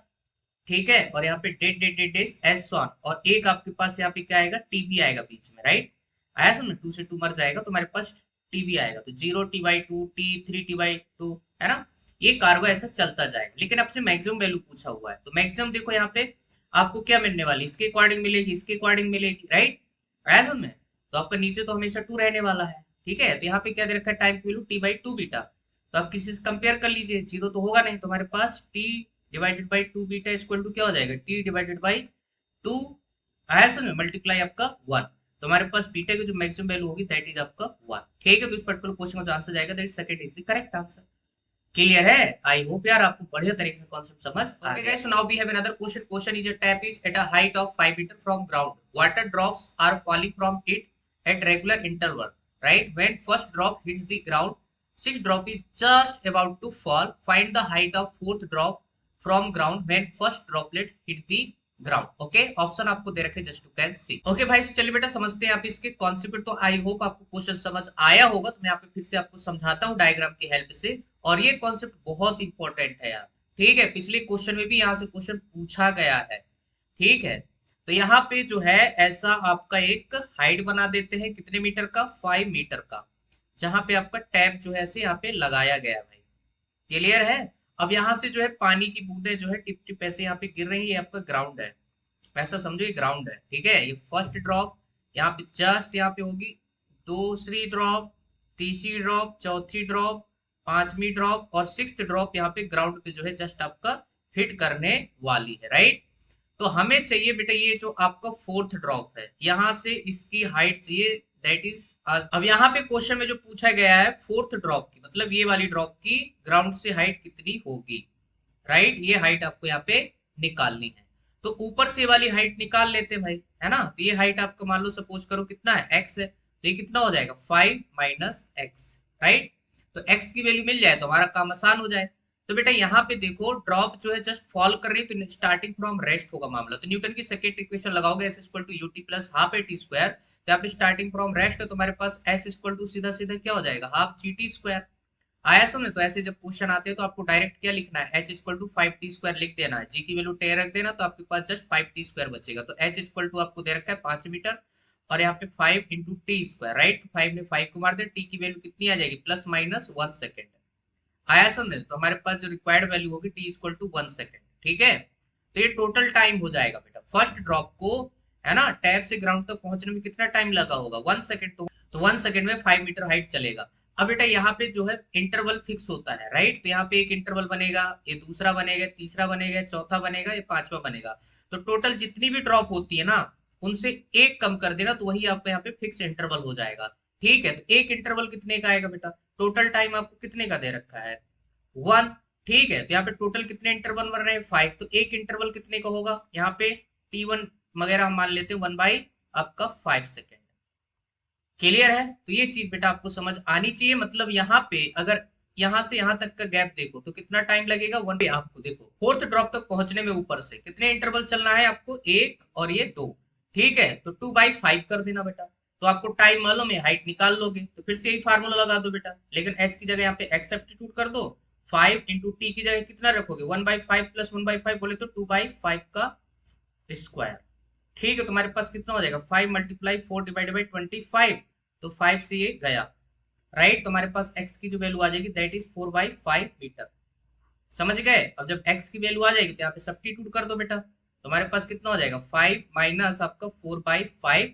ठीक है? और यहाँ पे डेट डेट डेट डेट एस वन, और एक आपके पास यहाँ पे क्या आएगा? टीबी आएगा बीच में, राइट? आया समझ? 2 से 2 मर जाएगा तो हमारे पास टीबी आएगा, तो 0 t/2, t 3 t/2, है ना? ये कार्बन ऐसा चलता जाएगा। लेकिन आपसे मैक्सिमम वैल्यू पूछा हुआ है, तो मैक्सिमम देखो यहाँ पे आपको क्या मिलने वाली? इसके अकॉर्डिंग मिलेगी, इसके अकॉर्डिंग मिलेगी, राइट? आया समझ में? तो आपका नीचे तो हमेशा 2 रहने वाला है, ठीक है? तो यहाँ पे क्या दे रखा है? टाइम की वैल्यू t/2 बीटा। तो आप किसी से कंपेयर कर लीजिए, जीरो तो होगा नहीं, तो हमारे पास t divided by 2 beta equal to क्या हो जाएगा? t डिवाइडेड बाई 2, आया समझ में, मल्टीप्लाई आपका 1। तो हमारे पास बीटा की जो मैक्सिमम वैल्यू होगी दैट इज आपका 1, ठीक है? तो इस पर्टिकुलर क्वेश्चन का जो आंसर जाएगा that second is the correct answer. Clear है? आई होप यार आपको बढ़िया तरीके से कॉन्सेप्ट समझ आ गया। So now we have another question. Question is a tap is at a height of 5 metre from ground, water drops are falling from it at regular interval, right? When first drop hits the ground, sixth drop is just about to fall, find the height of fourth drop from ground when first droplet hit the ground. Okay, option आपको दे रखे just to can see. Okay भाई, चलिए बेटा समझते हैं आप इसके कॉन्सेप्ट। तो आई होप आपको क्वेश्चन समझ आया होगा, तो मैं यहाँ पे फिर से आपको समझाता हूँ डायग्राम की हेल्प से। और ये कॉन्सेप्ट बहुत इंपॉर्टेंट है यार, ठीक है? पिछले क्वेश्चन में भी यहाँ से क्वेश्चन पूछा गया है, ठीक है? तो यहाँ पे जो है ऐसा आपका एक हाइट बना देते हैं, कितने मीटर का? 5 मीटर का, जहां पे आपका टैप जो है ऐसे यहाँ पे लगाया गया है भाई। क्लियर है? अब यहाँ से जो है पानी की बूंदें जो है टिप टिप ऐसे यहाँ पे गिर रही है, ये आपका ग्राउंड है, ऐसा समझो ये ग्राउंड है, ठीक है? ये फर्स्ट ड्रॉप यहाँ पे जस्ट यहाँ पे होगी, दूसरी ड्रॉप, तीसरी ड्रॉप, चौथी ड्रॉप, पांचवी ड्रॉप और सिक्स्थ ड्रॉप यहाँ पे ग्राउंड पे जो है जस्ट आपका हिट करने वाली है, राइट? तो हमें चाहिए बेटा ये जो आपका फोर्थ ड्रॉप है, यहाँ से इसकी हाइट चाहिए, दैट इज। अब यहाँ पे क्वेश्चन में जो पूछा गया है फोर्थ ड्रॉप की, मतलब ये वाली ड्रॉप की ग्राउंड से हाइट कितनी होगी, राइट? ये हाइट आपको यहाँ पे निकालनी है। तो ऊपर से वाली हाइट निकाल लेते हैं भाई, है ना? तो ये हाइट आपका मान लो सपोज करो कितना है? x है, तो ये कितना हो जाएगा? 5 माइनस एक्स, राइट? तो x की वैल्यू मिल जाए तो हमारा काम आसान हो जाए। तो बेटा यहाँ पे देखो ड्रॉप जो है जस्ट फॉल कर रही है, तो स्टार्टिंग फ्रॉम रेस्ट होगा मामला। तो न्यूटन की सेकंड इक्वेशन लगाओगे, s equal to U T plus half A T square. तो यहाँ पे स्टार्टिंग फ्रॉम रेस्ट है, तो हमारे पास s इक्वल टू सीधा सीधा क्या हो जाएगा? Half G T square. आया समझ? तो ऐसे जब क्वेश्चन आते हैं तो आपको डायरेक्ट क्या लिखना है? h इक्वल टू 5t² लिख देना है, g की वैल्यू 10 रख देना, तो आपके पास जस्ट 5t² बचेगा। तो h इक्वल टू आपको दे रखा है 5 मीटर, और यहाँ पे 5 इंटू टी स्क्वायर, राइट? 5 में 5 को मार दे, t की वैल्यू कितनी आ जाएगी? Plus minus 1 second. आया समझ? तो हमारे पास जो रिक्वायर्ड वैल्यू होगी t इक्वल टू 1 सेकेंड, ठीक है? तो ये टोटल टाइम हो जाएगा बेटा फर्स्ट ड्रॉप को, है ना, टैप से ग्राउंड तक पहुंचने में कितना टाइम लगा होगा? 1 सेकेंड। तो 1 सेकेंड में 5 मीटर हाइट चलेगा। अब बेटा यहाँ पे जो है इंटरवल फिक्स होता है, राइट? तो यहाँ पे एक इंटरवल बनेगा, ये दूसरा बनेगा, तीसरा बनेगा, चौथा बनेगा, ये पांचवा बनेगा। तो टोटल जितनी भी ड्रॉप होती है ना, उनसे एक कम कर देना, तो वही आपका यहाँ पे फिक्स इंटरवल हो जाएगा, ठीक है? तो एक इंटरवल कितने का आएगा बेटा? टोटल टाइम आपको कितने का दे रखा है? 1, ठीक है, तो यहाँ पे टोटल कितने इंटरवल बन रहे हैं 5, तो एक इंटरवल कितने का होगा यहाँ पे T1 वगैरह हम मान लेते हैं 1 बाई आपका 5 सेकेंड। क्लियर है? तो ये चीज बेटा आपको समझ आनी चाहिए। मतलब यहाँ पे अगर यहाँ से यहाँ तक का गैप देखो तो कितना टाइम लगेगा 1 आपको देखो फोर्थ ड्रॉप तक पहुंचने में ऊपर से कितने इंटरवल चलना है आपको, एक और ये दो। ठीक है, तो 2/5 कर देना बेटा, तो आपको टाइम मालूम है, हाइट निकाल लोगे, तो फिर से यही फार्मूला लगा दो बेटा। लेकिन एच की जगह यहाँ पे एक्स सब्स्टिट्यूट कर दो, 5 × टी की जगह कितना रखोगे 1/5 प्लस 1/5 बोले तो 2/5 का स्क्वायर। ठीक है, तुम्हारे पास कितना हो जाएगा 5 × 4 डिवाइडेड बाई 25, तो 5 से ये गया, राइट। तुम्हारे पास x की जो वैल्यू आ जाएगी दैट इज 4/5 मीटर। समझ गए? अब जब x की वैल्यू आ जाएगी तो यहाँ पे सब्स्टिट्यूट कर दो बेटा, तुम्हारे पास कितना हो जाएगा 5 माइनस आपका 4/5,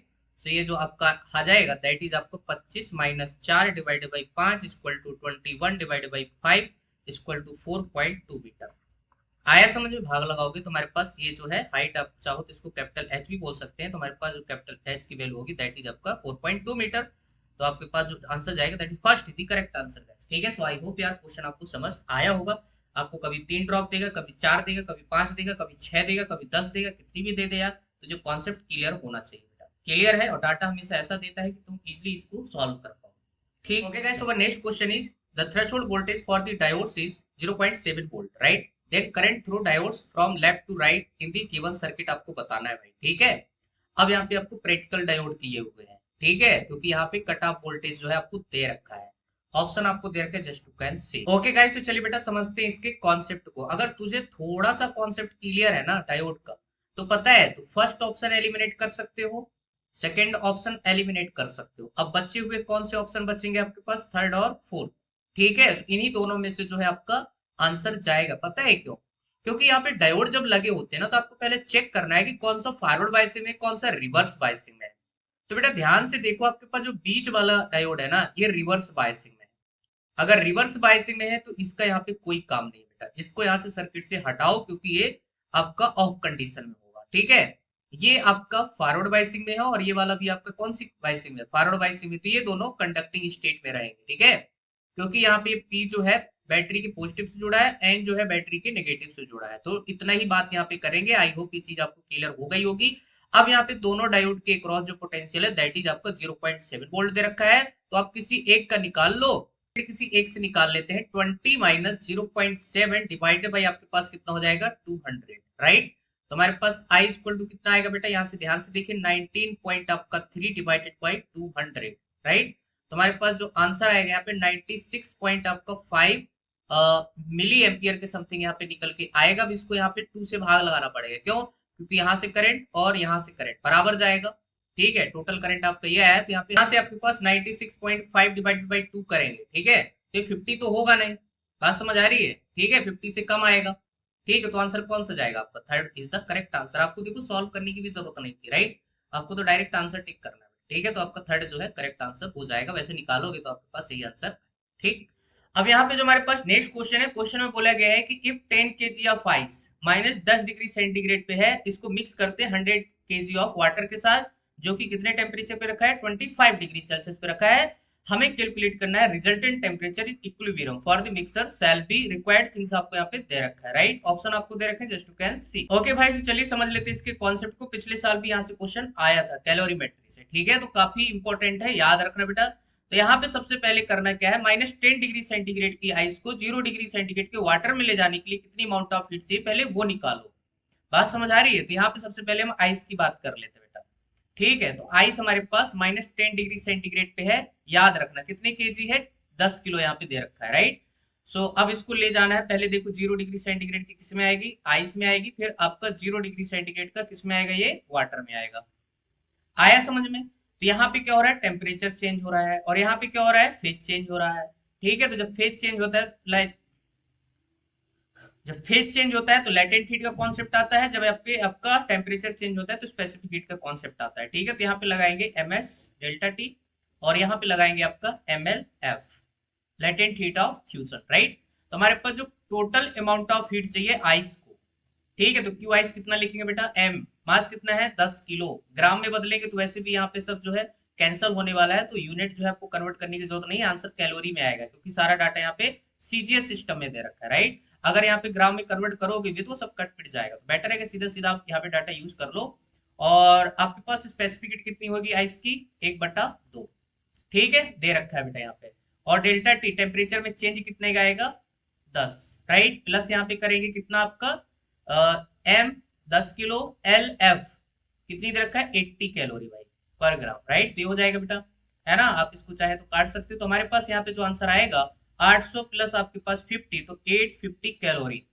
तो ये जो आपका आ जाएगा दैट इज आपको 25 minus 4 divided by 5 equal to 21 divided by 5 equal to 4.2 metre. आया समझ में? भाग लगाओगे तुम्हारे पास ये जो है हाइट, आप चाहो तो इसको कैपिटल एच भी बोल सकते हैं, तुम्हारे पास जो कैपिटल एच की वैल्यू होगी दैट इज आपका 4.2 मीटर। तो आपके पास जो आंसर जाएगा that is first the correct answer है। ठीक है, सो आई होप यार क्वेश्चन आपको समझ आया होगा। आपको कभी 3 ड्रॉप देगा, कभी 4 देगा, कभी 5 देगा, कभी 6 देगा, कभी 10 देगा, कितनी भी दे दे यार, तो जो कॉन्सेप्ट क्लियर होना चाहिए बेटा। क्लियर है? और डाटा हमेशा ऐसा देता है कि तुम इजिली इसको सॉल्व कर पाओ। ठीक, okay guys, so next question is the threshold voltage for the diodes is 0.7 volt, right. Then current through diodes from left to right in the given circuit आपको बताना है भाई। ठीक है, अब यहाँ पे आपको प्रैक्टिकल डायोड दिए हुए हैं, ठीक है, क्योंकि यहाँ पे कट ऑफ वोल्टेज जो है आपको दे रखा है, ऑप्शन आपको दे रखा है just to can see. Okay guys, तो चलिए बेटा समझते हैं इसके कॉन्सेप्ट को। अगर तुझे थोड़ा सा कॉन्सेप्ट क्लियर है ना डायोड का, तो पता है तो फर्स्ट ऑप्शन एलिमिनेट कर सकते हो, सेकेंड ऑप्शन एलिमिनेट कर सकते हो। अब बचे हुए कौन से ऑप्शन बचेंगे आपके पास, थर्ड और फोर्थ। ठीक है, इन्हीं दोनों में से जो है आपका आंसर जाएगा। पता है क्यों? क्योंकि यहाँ पे डायोड जब लगे होते हैं ना, तो आपको पहले चेक करना है कि कौन सा फॉरवर्ड बायसिंग है, कौन सा रिवर्स बायसिंग है। तो बेटा ध्यान से देखो, आपके पास जो बीच वाला डायोड है ना, ये रिवर्स बायसिंग में है। अगर रिवर्स बायसिंग में है तो इसका यहाँ पे कोई काम नहीं बेटा, इसको यहाँ से सर्किट से हटाओ, क्योंकि ये आपका ऑफ कंडीशन में होगा। ठीक है, ये आपका फॉरवर्ड बायसिंग में है और ये वाला भी आपका कौन सी बायसिंग में, फॉरवर्ड बायसिंग में, तो ये दोनों कंडक्टिंग स्टेट में रहेंगे। ठीक है, क्योंकि यहाँ पे पी जो है बैटरी के पॉजिटिव से जुड़ा है, एन जो है बैटरी के नेगेटिव से जुड़ा है। तो इतना ही बात यहाँ पे करेंगे। आई होप ये चीज आपको क्लियर हो गई होगी। अब यहाँ पे दोनों डायोड के क्रॉस जो पोटेंशियल है दैट इज आपका 0.7 वोल्ट दे रखा है, तो आप किसी एक का निकाल लो। किसी एक से निकाल लेते हैं, 20 माइनस 0.7 डिवाइडेड बाई आपके पास कितना हो जाएगा 200, राइट। तो हमारे पास आई इक्वल टू कितना आएगा बेटा, यहाँ से ध्यान से देखिए 19 पॉइंट आपका 3 डिवाइडेड बाई 200, राइट। तो हमारे पास जो आंसर आएगा यहाँ पे 96 पॉइंट आपका 5 मिली एम्पियर के समथिंग यहाँ पे निकल के आएगा। अब इसको यहाँ पे 2 से भाग लगाना पड़ेगा, क्यों? क्योंकि यहाँ से करंट और यहाँ से करंट बराबर जाएगा। ठीक है, टोटल करंट आपका ये आया, तो यहाँ से आपके पास 96.5 डिवाइडेड बाई 2 करेंगे। ठीक है, तो ये 50 तो होगा नहीं, बात समझ आ रही है? ठीक है, 50 से कम आएगा। ठीक है, तो आंसर कौन सा जाएगा आपका, third is the correct answer. आपको देखो सॉल्व करने की भी जरूरत नहीं थी, राइट, आपको तो डायरेक्ट आंसर टिक करना है। ठीक है, तो आपका थर्ड जो है करेक्ट आंसर हो जाएगा, वैसे निकालोगे तो आपके पास यही आंसर। ठीक, अब यहाँ पे जो हमारे पास नेक्स्ट क्वेश्चन है, क्वेश्चन में बोला गया है कि if 10 kg of ice minus 10 degree centigrade पे है, इसको मिक्स करते हैं 100 kg ऑफ वाटर के साथ, जो कि कितने टेम्परेचर पे रखा है 25 डिग्री सेल्सियस पे रखा है। हमें कैलकुलेट करना है resultant temperature in equilibrium for the mixer shall be required things, आपको यहाँ पे दे रखा है, राइट। ऑप्शन आपको दे रखे हैं just you can see. Okay भाई, तो चलिए समझ लेते हैं इसके कॉन्सेप्ट को। पिछले साल भी यहाँ से क्वेश्चन आया था कैलोरीमेट्री से। ठीक है, तो काफी इंपॉर्टेंट है, याद रखना बेटा। तो यहाँ पे सबसे पहले करना क्या है, -10 डिग्री सेंटीग्रेड की आइस को 0 डिग्री सेंटीग्रेड के वाटर में ले जाने के लिए कितनी अमाउंट ऑफ हीट चाहिए, पहले वो निकालो। बात समझ आ रही है? तो यहाँ पे सबसे पहले हम आइस की बात कर लेते हैं बेटा। ठीक है, तो आइस हमारे पास -10 डिग्री सेंटीग्रेड पे है। याद रखना कितने केजी है, 10 किलो यहाँ पे दे रखा है, राइट। सो अब इसको ले जाना है, पहले देखो 0 डिग्री सेंटीग्रेड की किस में आएगी, आइस में आएगी, फिर आपका 0 डिग्री सेंटीग्रेड का किस में आएगा, ये वाटर में आएगा। आया समझ में? तो यहाँ पे क्या हो रहा है, टेम्परेचर चेंज हो रहा है, और यहाँ पे क्या हो रहा है, फेज चेंज हो रहा है। ठीक है, तो जब फेज चेंज होता है, जब फेज चेंज होता है तो लेटेंट हीट का कॉन्सेप्ट आता है, जब आपका टेम्परेचर चेंज होता है तो स्पेसिफिक हीट का कॉन्सेप्ट आता है। ठीक है, तो यहाँ पे लगाएंगे ms डेल्टा टी, और यहाँ पे लगाएंगे आपका mlf, latent heat of fusion, right. तो हमारे पास जो टोटल अमाउंट ऑफ हीट चाहिए आइस को, ठीक है, तो क्यू आइस कितना लिखेंगे बेटा, m मास कितना है 10 किलो, ग्राम में बदलेंगे तो वैसे भी यहाँ पे सब जो है कैंसल होने वाला है, तो यूनिट जो है आपको कन्वर्ट करने की जरूरत नहीं है, आंसर कैलोरी में आएगा, क्योंकि सारा डाटा यहाँ पे सीजीएस सिस्टम में दे रखा है, राइट। अगर यहाँ पे ग्राम में कन्वर्ट करोगे भी तो सब कट पिट जाएगा। तो बेटर है कि सीधा सीधा आप यहाँ पे डाटा यूज कर लो। और आपके पास स्पेसिफिक हीट कितनी होगी आइस की, 1/2। ठीक है, दे रखा है बेटा यहाँ पे। और डेल्टा टी टेम्परेचर में चेंज कितने का आएगा, 10। राइट, प्लस यहाँ पे करेंगे कितना आपका एम 10 किलो, एल एफ कितनी दे रखा है, 80 कैलोरी भाई पर ग्राम। राइट, तो ये हो जाएगा बेटा, है ना। आप इसको चाहे तो काट सकते हो। तो हमारे पास यहाँ पे जो आंसर आएगा 800 प्लस आपके पास 50, तो 850 कैलोरी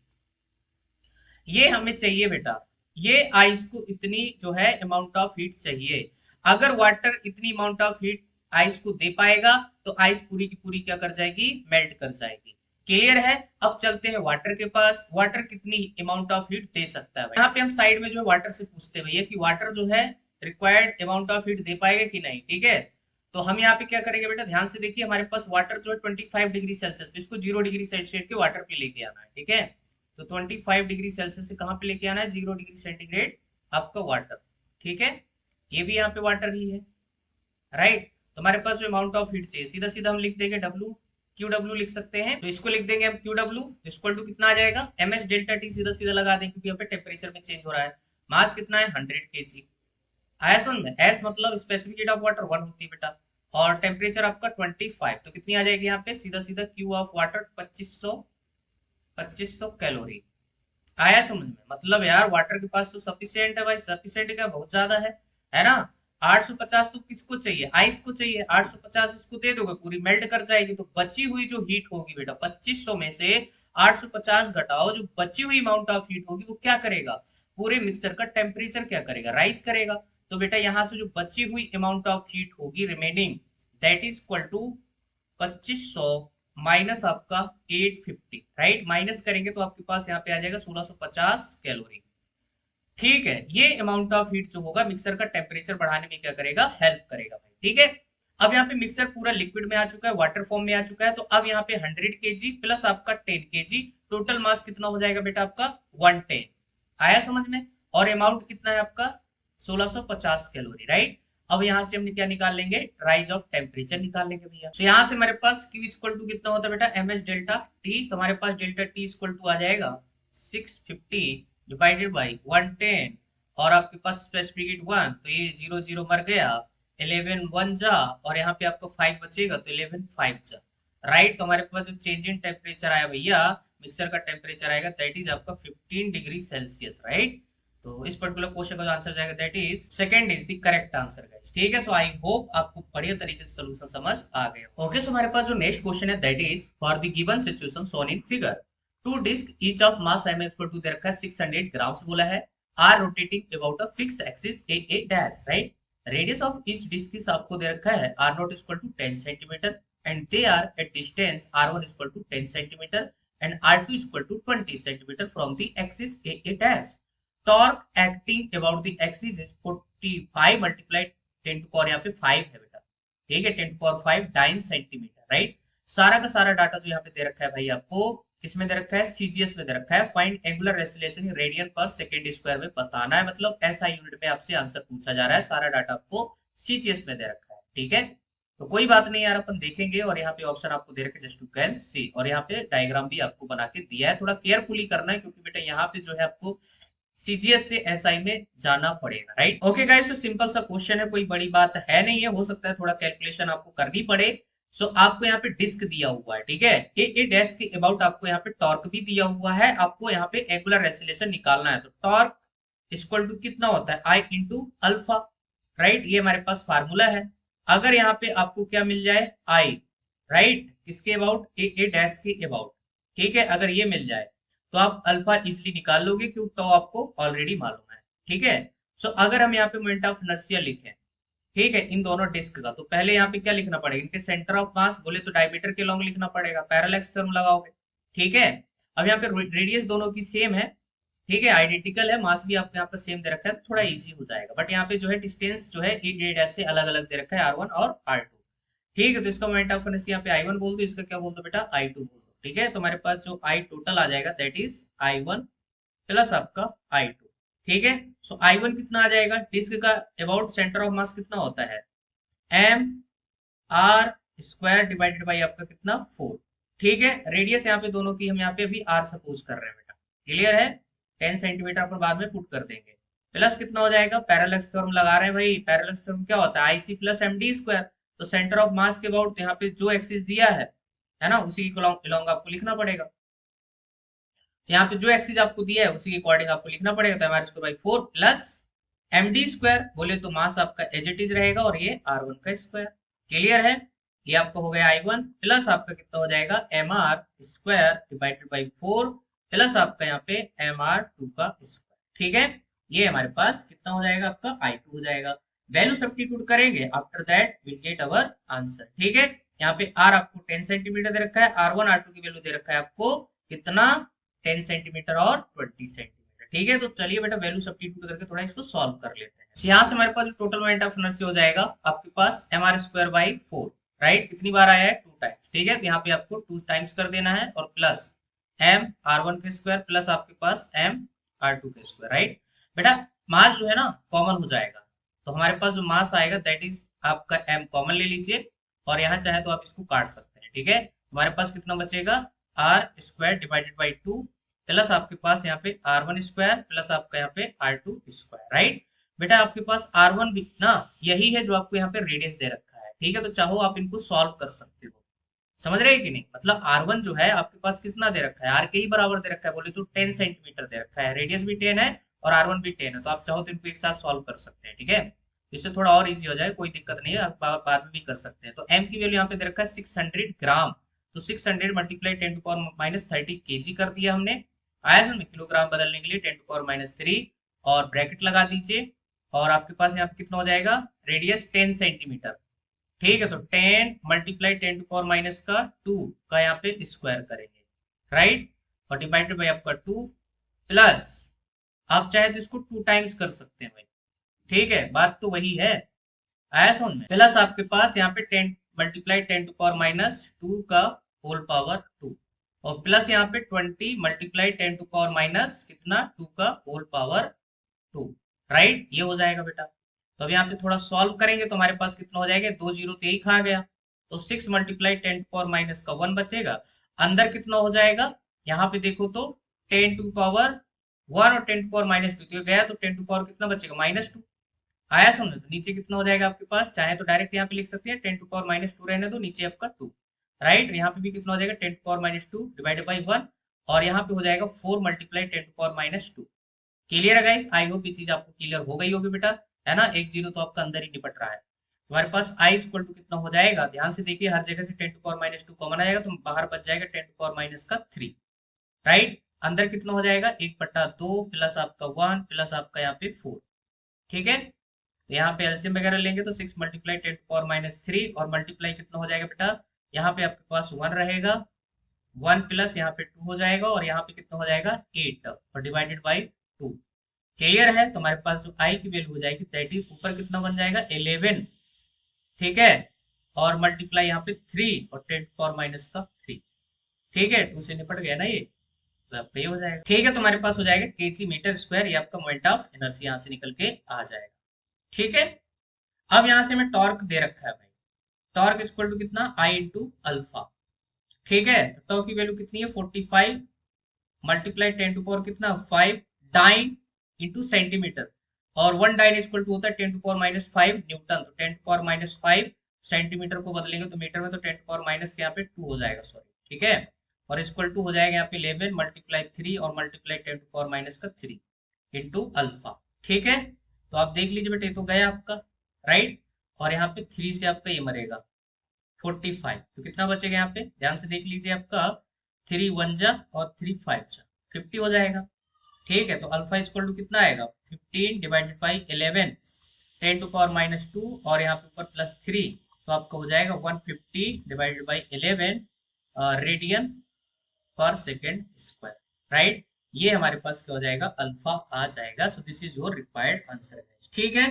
ये हमें चाहिए बेटा। ये आइस को इतनी जो है अमाउंट ऑफ हीट चाहिए। अगर वाटर इतनी अमाउंट ऑफ हीट आइस को दे पाएगा तो आइस पूरी की पूरी क्या कर जाएगी, मेल्ट कर जाएगी। क्लियर है। अब चलते हैं वाटर के पास। वाटर कितनी अमाउंट ऑफ हीट दे सकता है। यहाँ पे हम साइड में जो वाटर से पूछते हैं भैया कि वाटर जो है रिक्वायर्ड अमाउंट ऑफ हीट दे पाएगा कि नहीं। ठीक है, तो हम यहाँ पे क्या करेंगे बेटा, ध्यान से देखिए। हमारे पास वाटर जो है 25 डिग्री सेल्सियस, इसको 0 डिग्री सेल्सियस के वाटर पे लेके आना है। ठीक है, तो 25 डिग्री सेल्सियस से कहां पे लेके आना है, 0 डिग्री सेंटीग्रेड आपका वाटर। ठीक है, ये भी यहाँ पे वाटर ही है। राइट, तो हमारे पास जो अमाउंट ऑफ हीट चाहिए सीधा सीधा हम लिख देंगे डब्ल्यू, क्यू डब्ल्यू लिख सकते हैं। तो इसको लिख देंगे हम क्यू डब्ल्यू इक्वल टू कितना आ जाएगा, एम एच डेल्टा टी, सीधा सीधा लगा दें क्योंकि यहाँ पे टेम्परेचर में चेंज हो रहा है। मास कितना है, 100 kg। आया समझ में। एस मतलब स्पेसिफिक हीट ऑफ वाटर 1 होती है बेटा, और टेम्परेचर आपका 25, तो कितनी आ जाएगी यहाँ पे, सीधा सीधा क्यू ऑफ वाटर 2500 कैलोरी। आया समझ में। मतलब यार वाटर के पास तो सफिशियंट है भाई, सफिशियंट क्या, बहुत ज्यादा है ना। 850 तो किसको चाहिए, आइस को चाहिए। 850 इसको दे दोगे पूरी मेल्ट कर जाएगी, तो बची हुई जो हीट होगी बेटा 2500 में से 850 घटाओ, जो बची हुई अमाउंट ऑफ हीट होगी वो क्या करेगा, पूरे मिक्सचर का टेम्परेचर क्या करेगा, राइज करेगा। तो बेटा यहाँ से जो बची हुई अमाउंट ऑफ हीट होगी remaining, that is equal to 2500 minus आपका 850। राइट, माइनस करेंगे तो आपके पास यहाँ पे आ जाएगा 1650 कैलोरी। ठीक है, ये अमाउंट ऑफ हीट जो होगा मिक्सर का टेम्परेचर बढ़ाने में क्या करेगा, हेल्प करेगा भाई। ठीक है, अब यहाँ पे मिक्सर पूरा लिक्विड में आ चुका है, वाटर फॉर्म में आ चुका है। तो अब यहाँ पे 100 kg प्लस आपका 10 kg, टोटल मास कितना हो जाएगा बेटा आपका 110। आया समझ में। और अमाउंट कितना है आपका 1650 कैलोरी। राइट, अब यहाँ से हम क्या निकाल लेंगे, राइज ऑफ टेम्परेचर निकाल लेंगे भैया। तो यहाँ से हमारे पास Q इक्वल टू कितना होता है बेटा, एम एच डेल्टा टी। तो हमारे पास डेल्टा टी इक्वल टू आ जाएगा 650 डिवाइडेड बाई 110, और आपके पास स्पेसिफिक हीट 1, तो ये 0 0 मर गया, 11 1 जा, और यहाँ पे आपको 5 बचेगा, तो 11 5 जा। राइट, तो हमारे पास जो चेंज इन टेम्परेचर आया भैया, मिक्सर का टेम्परेचर आएगा दैट इज आपका 15 डिग्री सेल्सियस। राइट, तो इस पर्टिकुलर क्वेश्चन का जो आंसर जाएगा that is second is the correct answer guys. ठीक है, सो आई होप आपको बढ़िया तरीके से सॉल्यूशन समझ आ गया। ओके, सो हमारे पास जो नेक्स्ट क्वेश्चन है that is for the given situation shown in figure, two disc each of mass m equal to दे रखा है 600 ग्राम्स बोला है, are rotating about a fix axis A dash. Right, radius of each disc is आपको दे रखा है R not equal to 10 centimetre, and they are at distance r1 equal to 10 centimetre and r2 equal to 20 centimetre from the axis A dash. Torque acting about the axis is 45 multiplied 10 to power यहाँ पे 5 है बेटा। ठीक है, 10 टू पावर 5 9 सेंटीमीटर। राइट, सारा का सारा डाटा जो यहाँ पे दे रखा है भाई आपको किसमें दे रखा है, सीजीएस में दे रखा है। Find angular acceleration in radian पर सेकंड स्क्वायर में बताना है, मतलब ऐसा यूनिट में आपसे आंसर पूछा जा रहा है। सारा डाटा आपको सीजीएस में दे रखा है। ठीक है, तो कोई बात नहीं यार, अपन देखेंगे। और यहाँ पे ऑप्शन आपको दे रखे जस्ट टू कैन सी, और यहाँ पे डायग्राम भी आपको बना के दिया है। थोड़ा केयरफुली करना है क्योंकि बेटा यहाँ पे जो है आपको सीजीएस से एसआई में जाना पड़ेगा। राइट, ओके गाइस, तो सिंपल सा क्वेश्चन है, कोई बड़ी बात है नहीं है। हो सकता है थोड़ा कैलकुलेशन आपको करनी पड़े। सो आपको यहाँ पे डिस्क दिया हुआ है। ठीक है, ए डैश के अबाउट आपको यहाँ पे टॉर्क भी दिया हुआ है। आपको यहाँ पे एंगुलर एक्सीलरेशन निकालना है। तो टॉर्क इक्वल टू कितना होता है, आई इंटू अल्फा। राइट, ये हमारे पास फार्मूला है। अगर यहाँ पे आपको क्या मिल जाए, आई, राइट, किसके अबाउट, ए डैश के अबाउट। ठीक है, अगर ये मिल जाए तो आप अल्फा इजिली निकाल लोगे क्योंकि टॉ आपको ऑलरेडी मालूम है। ठीक है, सो अगर हम यहाँ पे मोमेंट ऑफ इनर्शिया लिखें, ठीक है, इन दोनों डिस्क का, तो पहले यहाँ पे क्या लिखना पड़ेगा, इनके सेंटर ऑफ मास बोले तो डायमीटर के लॉन्ग लिखना पड़ेगा, पैरेलल टर्म लगाओगे। ठीक है, अब यहाँ पे रेडियस दोनों की सेम है। ठीक है, आइडेंटिकल है, मास भी आपको यहाँ पे सेम दे रखा है, तो थोड़ा इजी हो जाएगा। बट यहाँ पे जो है डिस्टेंस जो है ए डैश से अलग अलग दे रखा है, R1 और R2। ठीक है, तो इसका मोमेंट ऑफ इनर्शिया यहाँ पे I1 बोल दो, इसका क्या बोल दो बेटा, I2 बोल दो। ठीक है, तो हमारे पास जो I टोटल आ जाएगा दैट इज I1 प्लस आपका I2। ठीक है, सो I1 कितना आ जाएगा, डिस्क का अबाउट सेंटर ऑफ मास कितना होता है, M R square divided by आपका कितना 4। ठीक है, रेडियस यहाँ पे दोनों की हम यहाँ पे अभी आर सपोज कर रहे हैं बेटा, क्लियर है। 10 सेंटीमीटर अपन बाद में पुट कर देंगे। प्लस कितना हो जाएगा, पैरेलक्स थ्योरम लगा रहे हैं भाई, पैरेलक्स थ्योरम क्या होता है, आईसी प्लस एमडी स्क्वायर। तो सेंटर ऑफ मास के अबाउट यहाँ पे जो एक्सिस दिया है ना, उसी के along आपको लिखना पड़ेगा। तो यहाँ पे जो एक्सिस आपको दिया है उसी के अकॉर्डिंग आपको लिखना पड़ेगा। तो M R square by 4 plus M D square, बोले तो मास आपका एज इट इज रहेगा, और ये आर वन का स्क्वायर। क्लियर है। ये आपका हो गया आई वन, प्लस आपका कितना हो जाएगा M R square divided by 4 plus आपका यहाँ पे एम आर टू का स्क्वायर। ठीक है, ये हमारे पास कितना हो जाएगा, आपका आई टू हो जाएगा। वैल्यू सब्स्टिट्यूट करेंगे, after that will get our answer. ठीक है, यहाँ पे आर आपको 10 सेंटीमीटर दे रखा है, आर वन आर टू की वैल्यू दे रखा है आपको कितना, 10 सेंटीमीटर और 20 सेंटीमीटर। ठीक है, तो चलिए बेटा वैल्यू सब्स्टिट्यूट करके थोड़ा इसको सॉल्व कर लेते हैं। तो यहाँ से हमारे पास टोटल मोमेंट ऑफ इनर्शिया हो जाएगा आपके पास M R square by 4, right. कितनी बार आया है, 2 टाइम्स। ठीक है, तो यहाँ पे आपको 2 टाइम्स कर देना है, और प्लस एम आर वन के स्क्वायर प्लस आपके पास एम आर टू के स्क्वायर, राइट। बेटा मास जो है ना कॉमन हो जाएगा, तो हमारे पास जो मास आएगा दैट इज आपका एम कॉमन ले लीजिए, और यहाँ चाहे तो आप इसको काट सकते हैं। ठीक है, हमारे पास कितना बचेगा, R square divided by 2 plus आपके पास यहाँ पे आर वन स्क्वायर प्लस आपका यहाँ पे आर टू स्क्वायर, राइट। बेटा आपके पास आर वन भी ना यही है जो आपको यहाँ पे रेडियस दे रखा है। ठीक है, तो चाहो आप इनको सॉल्व कर सकते हो, समझ रहे हैं कि नहीं। मतलब आर वन जो है आपके पास कितना दे रखा है, आर के ही बराबर दे रखा है, बोले तो 10 सेंटीमीटर दे रखा है, रेडियस भी 10 है और आर वन भी 10 है, तो आप चाहो तो इनको एक साथ सॉल्व कर सकते हैं। ठीक है, इससे थोड़ा और इजी हो जाए, कोई दिक्कत नहीं है, आप बाद में भी कर सकते हैं। तो एम की वैल्यू यहाँ पे दे रखा है 600 ग्राम, तो 600 मल्टीप्लाई 10⁻³ केजी कर दिया हमने। आयतन में किलोग्राम बदलने के लिए 10⁻³ और ब्रैकेट लगा दीजिए, और आपके पास यहाँ पे कितना हो जाएगा, रेडियस 10 सेंटीमीटर। ठीक है, तो 10 मल्टीप्लाई 10⁻² का यहाँ पे स्क्वायर करेंगे, राइट, और डिवाइडेड बाई आपका 2 प्लस, आप चाहे तो इसको 2 टाइम्स कर सकते हैं भाई। ठीक है, बात तो वही है, आया समझ में। प्लस आपके पास यहाँ पे 10 मल्टीप्लाई 10⁻² का होल पावर 2, और प्लस यहाँ पे 20 मल्टीप्लाई 10⁻- कितना 2 का होल पावर 2, राइट। ये हो जाएगा बेटा। तो अब यहाँ पे थोड़ा सॉल्व करेंगे तो हमारे पास कितना हो जाएगा, 2 जीरो तो यही खा गया, तो 6 मल्टीप्लाई 10⁻का 1 बचेगा। अंदर कितना हो जाएगा, यहाँ पे देखो तो 10⁻1 और 10⁻², तो ये गया तो 10 कितना बचेगा, -2। आया समझो, तो नीचे कितना हो जाएगा आपके पास, चाहे तो डायरेक्ट यहाँ पे लिख सकते हैं 10⁻² रहने दो, नीचे आपका 2, राइट। यहाँ पे भी कितना हो जाएगा 10⁻² डिवाइडेड बाई 1, और यहाँ पे हो जाएगा 4 मल्टीप्लाई 10⁻²। क्लियर है गाइस, आई होप ये चीज आपको क्लियर हो गई होगी बेटा, है ना। एक जीरो तो आपका अंदर ही निपट रहा है। तुम्हारे पास आई इक्वल टू कितना हो जाएगा, ध्यान से देखिए, हर जगह से 10⁻² कॉमन आएगा, तो बाहर बच जाएगा 10⁻³ राइट। अंदर कितना हो जाएगा, 1/2 प्लस आपका 1 प्लस आपका यहाँ पे 4। ठीक है, तो यहाँ पे एलसीएम वगैरह लेंगे तो 6 मल्टीप्लाई 10⁻³ और मल्टीप्लाई कितना हो जाएगा बेटा, यहाँ पे आपके पास 1 रहेगा, 1 प्लस यहाँ पे 2 हो जाएगा, और यहाँ पे कितना हो जाएगा 8, और डिवाइडेड बाई 2। क्लियर है, तो हमारे पास जो आई की वैल्यू हो जाएगी दैट इज ऊपर कितना बन जाएगा 11। ठीक है, और मल्टीप्लाई यहाँ पे 3 और 10⁻³ ठीक है, 2 से निपट गया ना ये, तो आपका ये हो जाएगा। ठीक है, तो हमारे पास हो जाएगा केजी मीटर स्क्वायर, ये आपका मोमेंट ऑफ इनर्शिया यहाँ से निकल के आ जाएगा। ठीक है, अब यहाँ से हमें टॉर्क दे रखा है भाई, टॉर्क इक्वल टू कितना, आई इंटू अल्फा। ठीक है, तो टॉर्क की वैल्यू कितनी है 45 मल्टीप्लाई 10 कितना 5 डाइन इंटू सेंटीमीटर, और 1 डाइन इक्वल टू होता है 10⁻5 न्यूटन, तो 10⁻5 सेंटीमीटर को बदलेंगे तो मीटर में, तो 10⁻- के यहाँ पे 2 हो जाएगा, सॉरी। ठीक है, और इक्वल टू हो जाएगा यहाँ पे 11 मल्टीप्लाई 3 और मल्टीप्लाई 10⁻³ इंटू अल्फा। ठीक है, तो आप देख लीजिए बेटे, ये तो गया आपका, राइट, और यहाँ पे 3 से आपका ये मरेगा 45, तो कितना बचेगा यहाँ पे, ध्यान से देख लीजिए, आपका 3 1 जा और 3 5 जा 50 हो जाएगा। ठीक है, तो अल्फा इक्वल टू कितना आएगा 15 डिवाइडेड बाई 11 10⁻², और यहाँ पे ऊपर प्लस 3, तो आपका हो जाएगा 150 डिवाइडेड बाई 11 रेडियन पर सेकेंड स्क्वायर, राइट। ये हमारे पास क्या हो जाएगा, अल्फा आ जाएगा। So this is your required answer. ठीक है,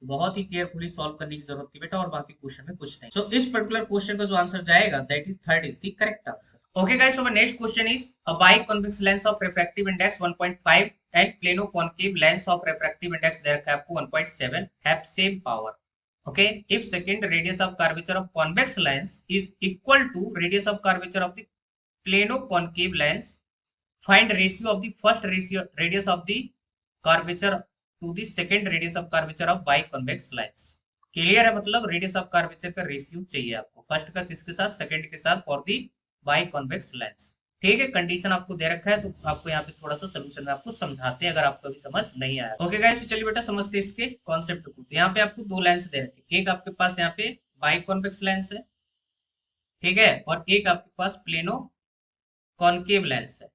बहुत ही केयरफुली सॉल्व करने की जरूरत थी बेटा, और बाकी क्वेश्चन में कुछ नहीं। सो इस पर्टिकुलर क्वेश्चन का जो आंसर जाएगा that is third is the correct answer. Okay guys, so my next question is a biconvex lens of refractive index 1.5 and plano concave lens of refractive index दे रखा है आपको 1.7 have same power. Okay, if second radius of curvature of convex lens is equal to radius of curvature of the plano concave lens, find ratio of the first ratio radius of the curvature to the second radius of curvature of biconvex lens. Clear है, मतलब रेडियस ऑफ कर्वेचर का रेशियो चाहिए आपको, फर्स्ट का किसके साथ, सेकंड के साथ for the biconvex lens. ठीक है, कंडीशन आपको दे रखा है, तो आपको यहाँ पे थोड़ा सा सोल्यूशन में आपको समझाते हैं अगर आपको अभी समझ नहीं आया। ओके गाइस, चलिए बेटा समझते हैं इसके कॉन्सेप्ट को। तो यहाँ पे आपको दो लेंस दे रखे, एक आपके पास यहाँ पे बाई कॉन्वेक्स लेंस है, ठीक है, और एक आपके पास प्लेनो कॉनकेव लेंस है।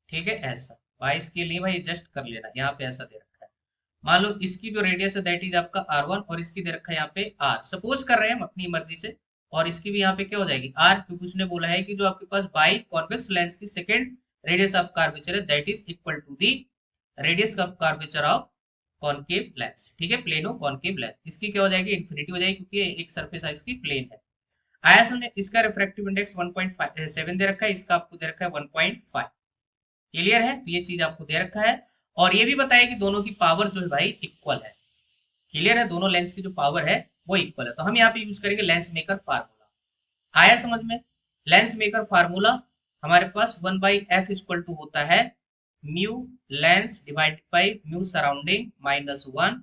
ठीक है, ऐसा 22 के लिए भाई एडजस्ट कर लेना, यहाँ पे ऐसा दे रखा है। मान लो इसकी जो रेडियस है दैट इज आपका R1 और इसकी दे रखा है यहाँ पे R, सपोज कर रहे हैं हम अपनी मर्जी से, और इसकी भी यहाँ पे क्या हो जाएगी R, क्योंकि उसने बोला है कि जो आपके पास बाई कॉन्वेक्स लेंस की सेकेंड रेडियस ऑफ कर्वेचर है that is equal to the radius of curvature of concave lens. ठीक है, प्लेनो कॉनकेव लेंस, इसकी क्या हो जाएगी, इन्फिनिटी हो जाएगी, क्योंकि एक सरफेस है इसकी प्लेन है। आयतन में इसका रिफ्रैक्टिव इंडेक्स 1.7 दे रखा है, इसका आपको दे रखा है 1.5। क्लियर है, तो ये चीज आपको दे रखा है, और ये भी बताया कि दोनों की पावर जो है भाई इक्वल है। क्लियर है, दोनों लेंस की जो पावर है वो इक्वल है। तो हम यहाँ पे यूज करेंगे लेंस मेकर फार्मूला। आया समझ में, लेंस मेकर फार्मूला हमारे पास 1/f इक्वल टू होता है mu lens divided by mu surrounding minus 1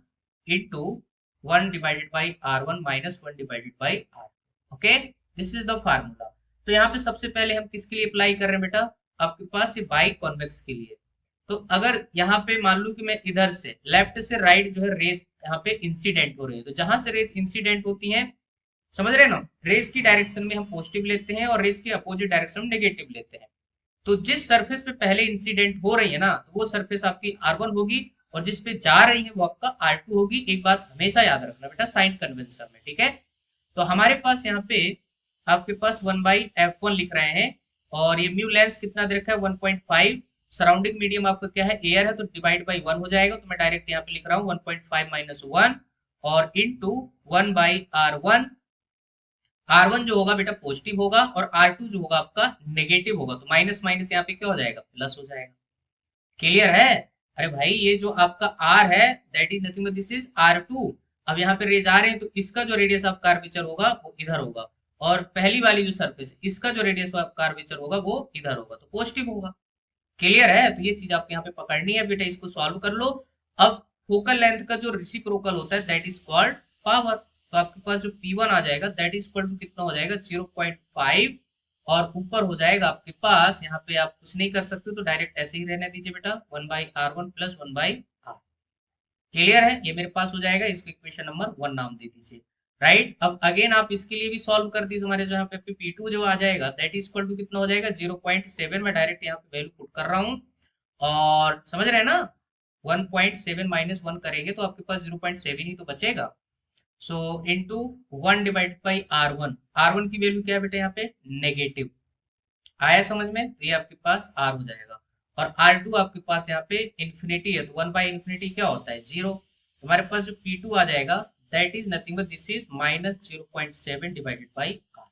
into 1 divided by R1 minus 1 divided by R। Okay, this is the formula. तो यहाँ पे सबसे पहले हम किसके लिए अप्लाई कर रहे हैं बेटा, आपके पास ये बाई कॉन्वेक्स के लिए। तो अगर यहाँ पे मान लो कि मैं इधर से लेफ्ट से राइट जो है रेज यहाँ पे इंसिडेंट हो रही है, तो जहां से रेज इंसिडेंट होती है, समझ रहे हैं ना, रेज की डायरेक्शन में हम पॉजिटिव लेते हैं और रेज की अपोजिट डायरेक्शन में नेगेटिव लेते हैं। तो जिस सरफेस पे पहले इंसिडेंट हो रही है ना, तो वो सरफेस आपकी R1 होगी, और जिस पे जा रही है वो आपका R2 होगी। एक बात हमेशा याद रखना बेटा साइन कन्वेंशन में, ठीक है। तो हमारे पास यहाँ पे आपके पास 1/f1 लिख रहे हैं, और ये म्यू लेंस कितना दे रखा है 1.5, सराउंडिंग मीडियम आपका क्या है एयर है, तो डिवाइड बाई 1 हो जाएगा, तो मैं डायरेक्ट यहाँ पे लिख रहा हूँ 1.5 माइनस 1 और इनटू 1/R1। R1 जो होगा बेटा पॉजिटिव होगा और R2 जो होगा आपका नेगेटिव होगा, तो माइनस माइनस यहाँ पे क्या हो जाएगा, प्लस हो जाएगा। क्लियर है, अरे भाई ये जो आपका R है that is nothing but this is R2। अब यहाँ पे रेज आ रहे हैं, तो इसका जो रेडियस ऑफ कर्वेचर होगा वो इधर होगा, और पहली वाली जो सरफेस है इसका जो रेडियस ऑफ कर्वेचर होगा वो इधर होगा, तो पॉजिटिव होगा। क्लियर है, तो ये चीज आपको यहाँ पे पकड़नी है बेटा, इसको सॉल्व कर लो। अब फोकल लेंथ का जो रेसिप्रोकल होता है दैट इज कॉल्ड पावर। तो आपके पास जो P1 आ जाएगा दैट इज इक्वल टू कितना हो जाएगा 0.5, और ऊपर हो जाएगा आपके पास, यहाँ पे आप कुछ नहीं कर सकते तो डायरेक्ट ऐसे ही रहने दीजिए बेटा 1/R1 प्लस 1/R। क्लियर है, ये मेरे पास हो जाएगा, इसको इक्वेशन नंबर 1 नाम दे दीजिए। राइट, अब अगेन आप इसके लिए भी सॉल्व कर दीजिए, हमारे जो यहाँ पे P2 जो आ जाएगा दैट इज इक्वल टू कितना हो जाएगा 0.7। मैं डायरेक्ट यहाँ पे वैल्यू पुट कर रहा हूँ, और समझ रहे हैं ना, 1.7 माइनस 1 करेंगे तो आपके पास 0.7 ही तो बचेगा। सो into 1 divided by R1, R1 की वैल्यू क्या है बेटा यहाँ पे नेगेटिव। आया समझ में, तो ये आपके पास R हो जाएगा, और R2 आपके पास यहाँ पे इंफिनिटी है, तो 1/इंफिनिटी क्या होता है 0। हमारे पास जो P2 आ जाएगा that is nothing but this is minus 0.7 divided by R।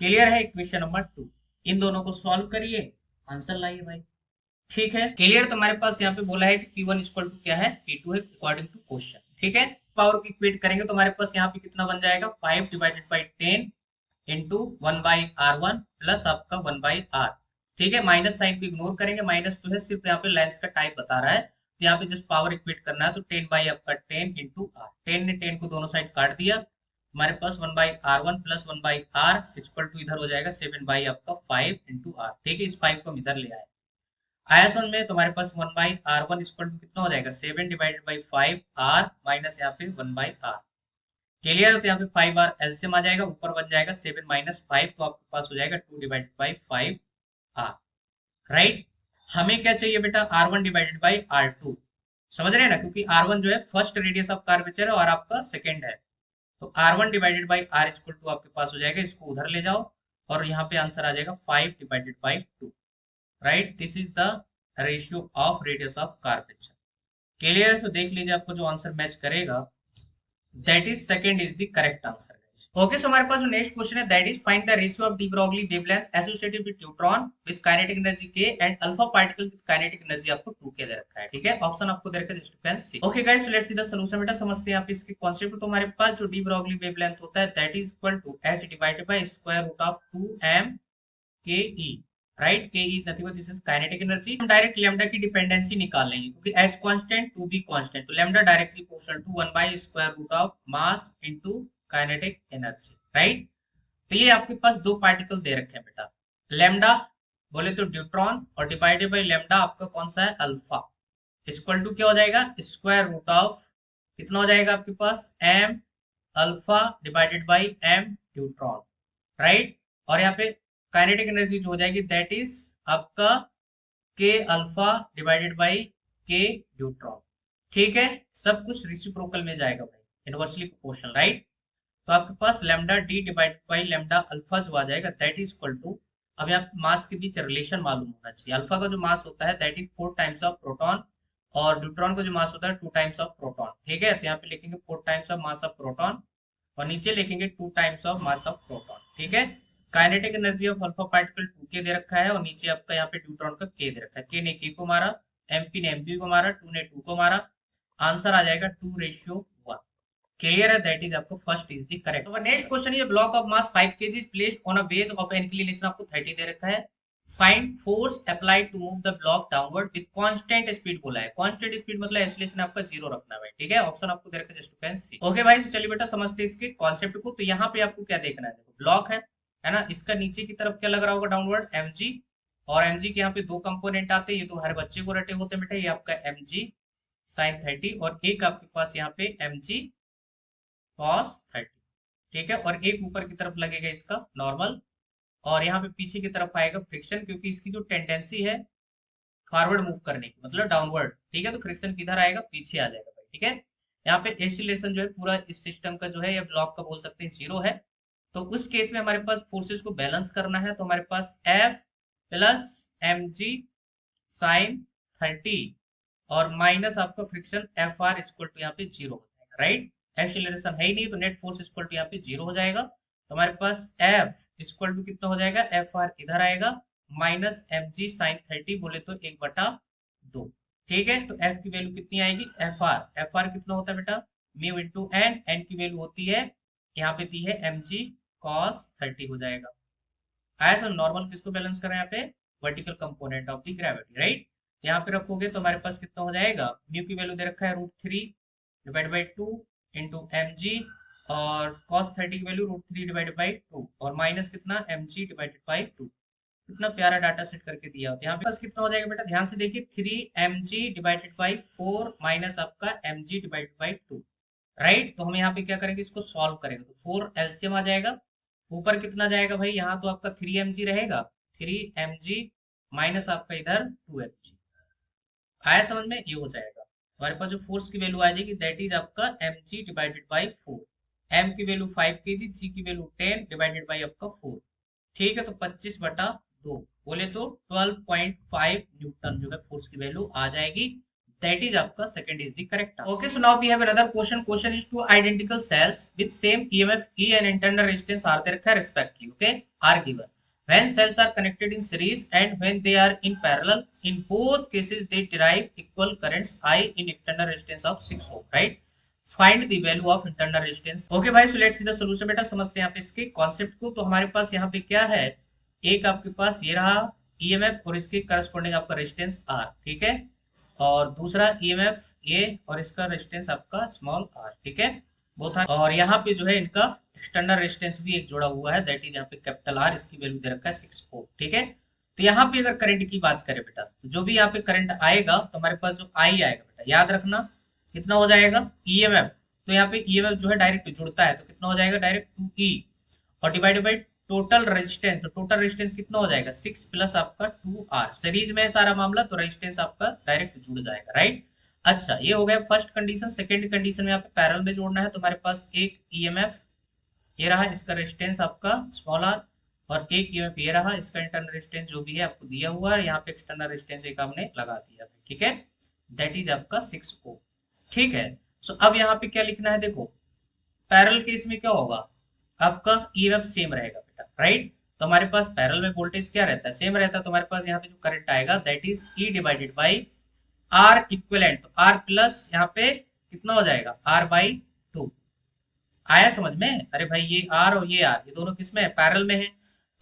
Clear है, इक्वेशन नंबर 2। इन दोनों को सॉल्व करिए, आंसर लाइए भाई। ठीक है, क्लियर। तो हमारे पास यहाँ पे बोला है कि P1 इक्वल टू क्या है P2 है अकॉर्डिंग टू क्वेश्चन। ठीक है, पावर को इक्वेट करेंगे तो हमारे पास यहाँ पे कितना बन जाएगा 5 divided by 10 into 1/R1 plus आपका 1/R। ठीक है, माइनस साइन को इग्नोर करेंगे, माइनस तो है सिर्फ यहाँ पे लेंस का टाइप बता रहा है, तो यहाँ पे जस्ट पावर इक्वेट करना है, तो 10 बाई आपका 10 इंटू R, 10 ने 10 को दोनों साइड काट दिया, हमारे पास 1/R1 plus 1/R equal to इधर हो जाएगा 7 बाई आपका 5 इंटू R। ठीक है, इस 5 को हम इधर ले आए आया समझ में, तो हमारे पास 1/R1 इक्वल टू कितना हो जाएगा 7 डिवाइडेड बाई 5R माइनस यहाँ पे 1/R। क्लियर है, तो यहाँ पे 5R एलसीएम आ जाएगा, ऊपर बन जाएगा 7 माइनस 5, तो आपके पास हो जाएगा 2 डिवाइडेड बाई 5R। राइट, हमें क्या चाहिए बेटा R1 डिवाइडेड बाई R2, समझ रहे हैं ना, क्योंकि R1 जो है फर्स्ट रेडियस ऑफ कर्वेचर है और आपका सेकंड है, तो R1 divided by R equal to आपके पास हो जाएगा, इसको उधर ले जाओ, और यहाँ पे आंसर आ जाएगा 5 divided by 2। Right, this is the ratio of radius of curvature. Clear, तो देख लीजिए आपको जो आंसर मैच करेगा that is second is the correct answer. Okay, so हमारे पास जो नेक्स्ट क्वेश्चन है that is find the ratio of de Broglie wavelength associated with neutron with kinetic energy K and alpha particle with kinetic energy आपको 2 के दे रखा है। ठीक है, ऑप्शन आपको दे रखा है just you can see. Okay guys, so let's see the solution. बेटा समझते हैं आप इसके कॉन्सेप्ट। तो हमारे पास जो डी ब्रॉगली वेवलेंथ होता है that is equal to h divided by square root of 2m K E, right. K E is nothing but this is kinetic energy. हम डायरेक्ट लैम्डा की डिपेंडेंसी निकाल लेंगे क्योंकि H constant to be constant, तो lambda directly proportional to 1 by square root of mass into kinetic energy, right. तो ये आपके पास दो पार्टिकल दे रखे हैं बेटा, लैम्डा बोले तो ड्यूट्रॉन और डिवाइडेड बाय लैम्डा आपका कौन सा है, अल्फा, इक्वल टू क्या हो जाएगा, स्क्वायर रूट ऑफ कितना हो जाएगा आपके पास, M alpha divided by M neutron, right. और यहाँ पे काइनेटिक एनर्जी जो हो जाएगी दैट इज आपका के अल्फा डिवाइडेड बाय के न्यूट्रॉन, ठीक है। सब कुछ रेसिप्रोकल में जाएगा भाई, इनवर्सली प्रोपोर्शनल, राइट। तो आपके पास lambda D divide by lambda alpha जो आ जाएगा दैट इज इक्वल टू, अब यहाँ मास के बीच रिलेशन मालूम होना चाहिए। अल्फा का जो मास होता है that is 4 times of proton और न्यूट्रॉन का जो मास होता है 2 टाइम्स ऑफ प्रोटॉन, ठीक है। तो यहाँ पे लिखेंगे 4 times of mass of proton और नीचे लिखेंगे 2 times of mass of proton, ठीक है। Kinetic energy of alpha particle 2 के दे रखा है और नीचे आपका यहाँ पे न्यूट्रॉन का के दे रखा है। के ने के को मारा, एमपी ने एमपी को मारा, 2 ने 2 को मारा, आंसर आ जाएगा 2:1। क्लियर है, दैट इज आपको first is the correct. Next question, ये block of mass 5 kg is placed on a base of inclination आपको 30 दे रखा है। Find force applied to move the block downward with constant speed बोला है। कांस्टेंट स्पीड मतलब एक्सीलरेशन आपका 0 रखना है, ठीक है। ऑप्शन आपको दे रखा है, just you can see. Okay भाई, तो चलिए बेटा समझते हैं इसके कॉन्सेप्ट को। तो यहाँ पे आपको क्या देखना है, देखो ब्लॉक है ना, इसका नीचे की तरफ क्या लग रहा होगा, डाउनवर्ड mg, और mg के यहाँ पे दो कंपोनेंट आते हैं, ये तो हर बच्चे को रटे होते हैं बेटा, ये आपका mg sin 30 और एक आपके पास यहाँ पे mg cos 30, ठीक है। और एक ऊपर की तरफ लगेगा इसका नॉर्मल, और यहाँ पे पीछे की तरफ आएगा फ्रिक्शन, क्योंकि इसकी जो टेंडेंसी है फॉरवर्ड मूव करने की मतलब डाउनवर्ड, ठीक है। तो फ्रिक्शन किधर आएगा, पीछे आ जाएगा भाई, ठीक है। यहाँ पे एक्सीलरेशन जो है पूरा इस सिस्टम का जो है या ब्लॉक का बोल सकते हैं 0 है। तो उस केस में हमारे पास फोर्सेस को बैलेंस करना है, तो हमारे पास F प्लस mg साइन 30 और माइनस आपका friction F R equal to यहाँ पे 0 हो जाएगा, राइट। एक्सीलरेशन है ही नहीं तो नेट फोर्स इक्वल टू यहाँ पे 0 हो जाएगा। तो हमारे पास F इक्वल टू कितना हो जाएगा, एफ आर इधर आएगा माइनस एम जी साइन 30 बोले तो 1/2, ठीक है। तो F की वैल्यू कितनी आएगी, एफ आर कितना होता है बेटा, म्यू इंटू एन, एन की वैल्यू होती है यहाँ पे दी है mg cos 30 हो जाएगा। आया सर, नॉर्मल किसको बैलेंस कर रहे हैं यहाँ पे, vertical component of the gravity, right. यहाँ पे रखोगे तो हमारे पास कितना हो जाएगा, म्यू की वैल्यू दे रखा है √3 divide by 2 into M G, और cos 30 की वैल्यू √3 डिवाइड बाई 2 और माइनस कितना mg डिवाइडेड बाई 2। कितना प्यारा डाटा सेट करके दिया होता है। यहाँ पे बस कितना हो जाएगा बेटा, ध्यान से देखिए, 3mg डिवाइडेड बाई 4 माइनस आपका mg डिवाइडेड बाई 2, राइट। तो हम यहाँ पे क्या करेंगे, इसको सॉल्व करेंगे तो 4 एलसीएम आ जाएगा, ऊपर कितना जाएगा भाई, यहाँ तो आपका 3mg रहेगा, 3mg माइनस आपका इधर 2mg, आया समझ में, ये हो जाएगा। हमारे पास जो फोर्स की वैल्यू आ जाएगी दैट इज आपका mg डिवाइडेड बाई 4, m की वैल्यू 5 kg, g की वैल्यू 10 डिवाइडेड बाई आपका 4, ठीक है। तो 25/2 बोले तो 12.5 न्यूटन जो है फोर्स की वैल्यू आ जाएगी, दैट इज आपका second is the correct answer. Okay, so now we have another question. Question is two identical cells with same EMF E and internal resistance R दे रखा है respectively, okay, are given when cells are connected in series and when they are in parallel, in both cases they derive equal currents I in internal resistance of 6 ohm, right. Find the value of internal resistance. Okay भाई, so let's see the solution. बेटा समझते हैं यहाँ पे इसके कॉन्सेप्ट को। तो हमारे पास यहाँ पे क्या है, एक आपके पास ये रहा ईएमएफ और इसके करस्पॉन्डिंग आपका रेजिस्टेंस आर, ठीक है। और दूसरा ईएमएफ ये और इसका रेजिस्टेंस आपका स्मॉल आर, ठीक है, बोथ आर। और यहाँ पे जो है इनका एक्सटर्नल रेजिस्टेंस भी एक जोड़ा हुआ है, दैट इज यहाँ पे कैपिटल आर, इसकी वैल्यू दे रखा है 6 ओम, ठीक है। तो यहाँ पे अगर करंट की बात करें बेटा, तो जो भी यहाँ पे करंट आएगा तो हमारे पास जो आई आएगा बेटा, याद रखना कितना हो जाएगा, ईएमएफ। तो यहाँ पे ईएमएफ जो है डायरेक्ट जुड़ता है तो कितना हो जाएगा, डायरेक्ट 2e और डिवाइडेड बाई टोटल रेजिस्टेंस। तो टोटल रेजिस्टेंस कितना हो जाएगा, 6 प्लस आपका 2r, सीरीज में है सारा मामला तो रेजिस्टेंस आपका डायरेक्ट जुड़ जाएगा, राइट। अच्छा, ये हो गया फर्स्ट कंडीशन। सेकंड कंडीशन में यहाँ पे पैरेलल में जोड़ना है, तो हमारे पास एक ईएमएफ ये रहा, इसका रेजिस्टेंस आपका स्मॉल आर, और एक ईएमएफ ये रहा, इसका इंटरनल रेजिस्टेंस जो भी है आपको दिया हुआ है, यहाँ पे एक्सटर्नल रेजिस्टेंस एक आपने लगा दिया, ठीक है, दैट इज आपका 6 ओम, ठीक है। सो अब यहाँ पे क्या लिखना है, देखो पैरेलल केस में क्या होगा, आपका ईएमएफ सेम रहेगा बेटा, राइट। तो हमारे पास पैरेलल में वोल्टेज क्या रहता है, सेम रहता है। तो हमारे पास यहाँ पे जो करंट आएगा that is E divided by R equivalent, तो आर प्लस यहाँ पे कितना हो जाएगा, आर बाई 2। आया समझ में, अरे भाई ये आर और ये आर ये दोनों किस में है, पैरेलल में है।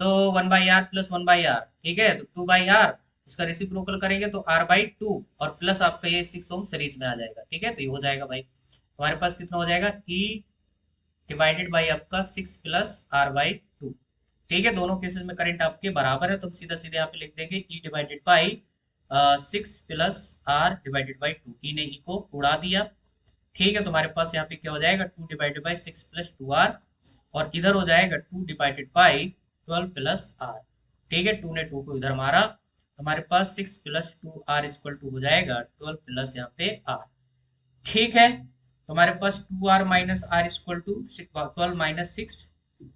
तो 1/r प्लस 1/r, ठीक है, तो 2/r, इसका रेसिप्रोकल करेंगे तो r/2, और प्लस आपका ये 6 ओम सीरीज में आ जाएगा, ठीक है, तो ये हो जाएगा भाई, हमारे पास कितना हो जाएगा, E डिवाइडेड बाई आपका 6 प्लस r/2, ठीक है, दोनों केसेस में करंट आपके बराबर है, तो हम सीधा सीधे यहाँ पे लिख देंगे E divided by 6 plus r divided by 2, ई ने ई को उड़ा दिया, ठीक है, तो हमारे पास यहाँ पे क्या हो जाएगा, 2 डिवाइडेड बाई 6 प्लस 2r, और इधर हो जाएगा 2 डिवाइडेड बाई 12 प्लस r, ठीक है, 2 ने 2 को इधर मारा, तो हमारे पास 6 प्लस 2r इक्वल टू हो जाएगा 12 प्लस यहाँ पे r, ठीक है, तो हमारे पास 2r minus R equal to 12 minus 6,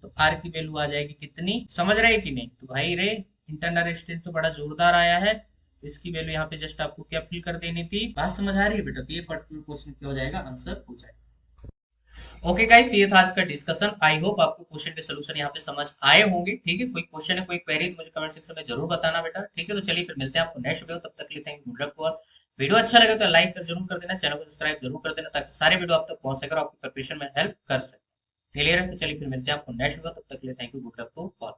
तो r की वैल्यू आ जाएगी कितनी, समझ रहे हैं कि नहीं, तो भाई रे इंटरनल रेजिस्टेंस तो बड़ा जोरदार आया है, तो इसकी वैल्यू यहाँ पे जस्ट आपको क्या फिल कर देनी थी, बात समझ आ रही है बेटा, तो ये पर्टिकुलर क्वेश्चन क्या हो जाएगा, आंसर हो जाएगा। ओके गाइस, तो ये था आज का डिस्कशन, आई होप आपको क्वेश्चन के सोल्यूशन यहाँ पे समझ आए होंगे, ठीक है, कोई क्वेश्चन है, कोई क्वेरी, तो मुझे कमेंट सेक्शन में जरूर बताना बेटा, ठीक है, तो चलिए फिर मिलते हैं आपको नेक्स्ट वीडियो, तब तक के लिए thank you, good luck to all. Video अच्छा लगे तो लाइक कर जरूर कर देना, चैनल को सब्सक्राइब जरूर कर देना, ताकि सारे वीडियो आप तक पहुंच सके और आपकी प्रिपरेशन में हेल्प कर सके, क्लियर है, तो चलिए फिर मिलते हैं आपको नेक्स्ट वीडियो, तब तक के लिए thank you, good luck to all.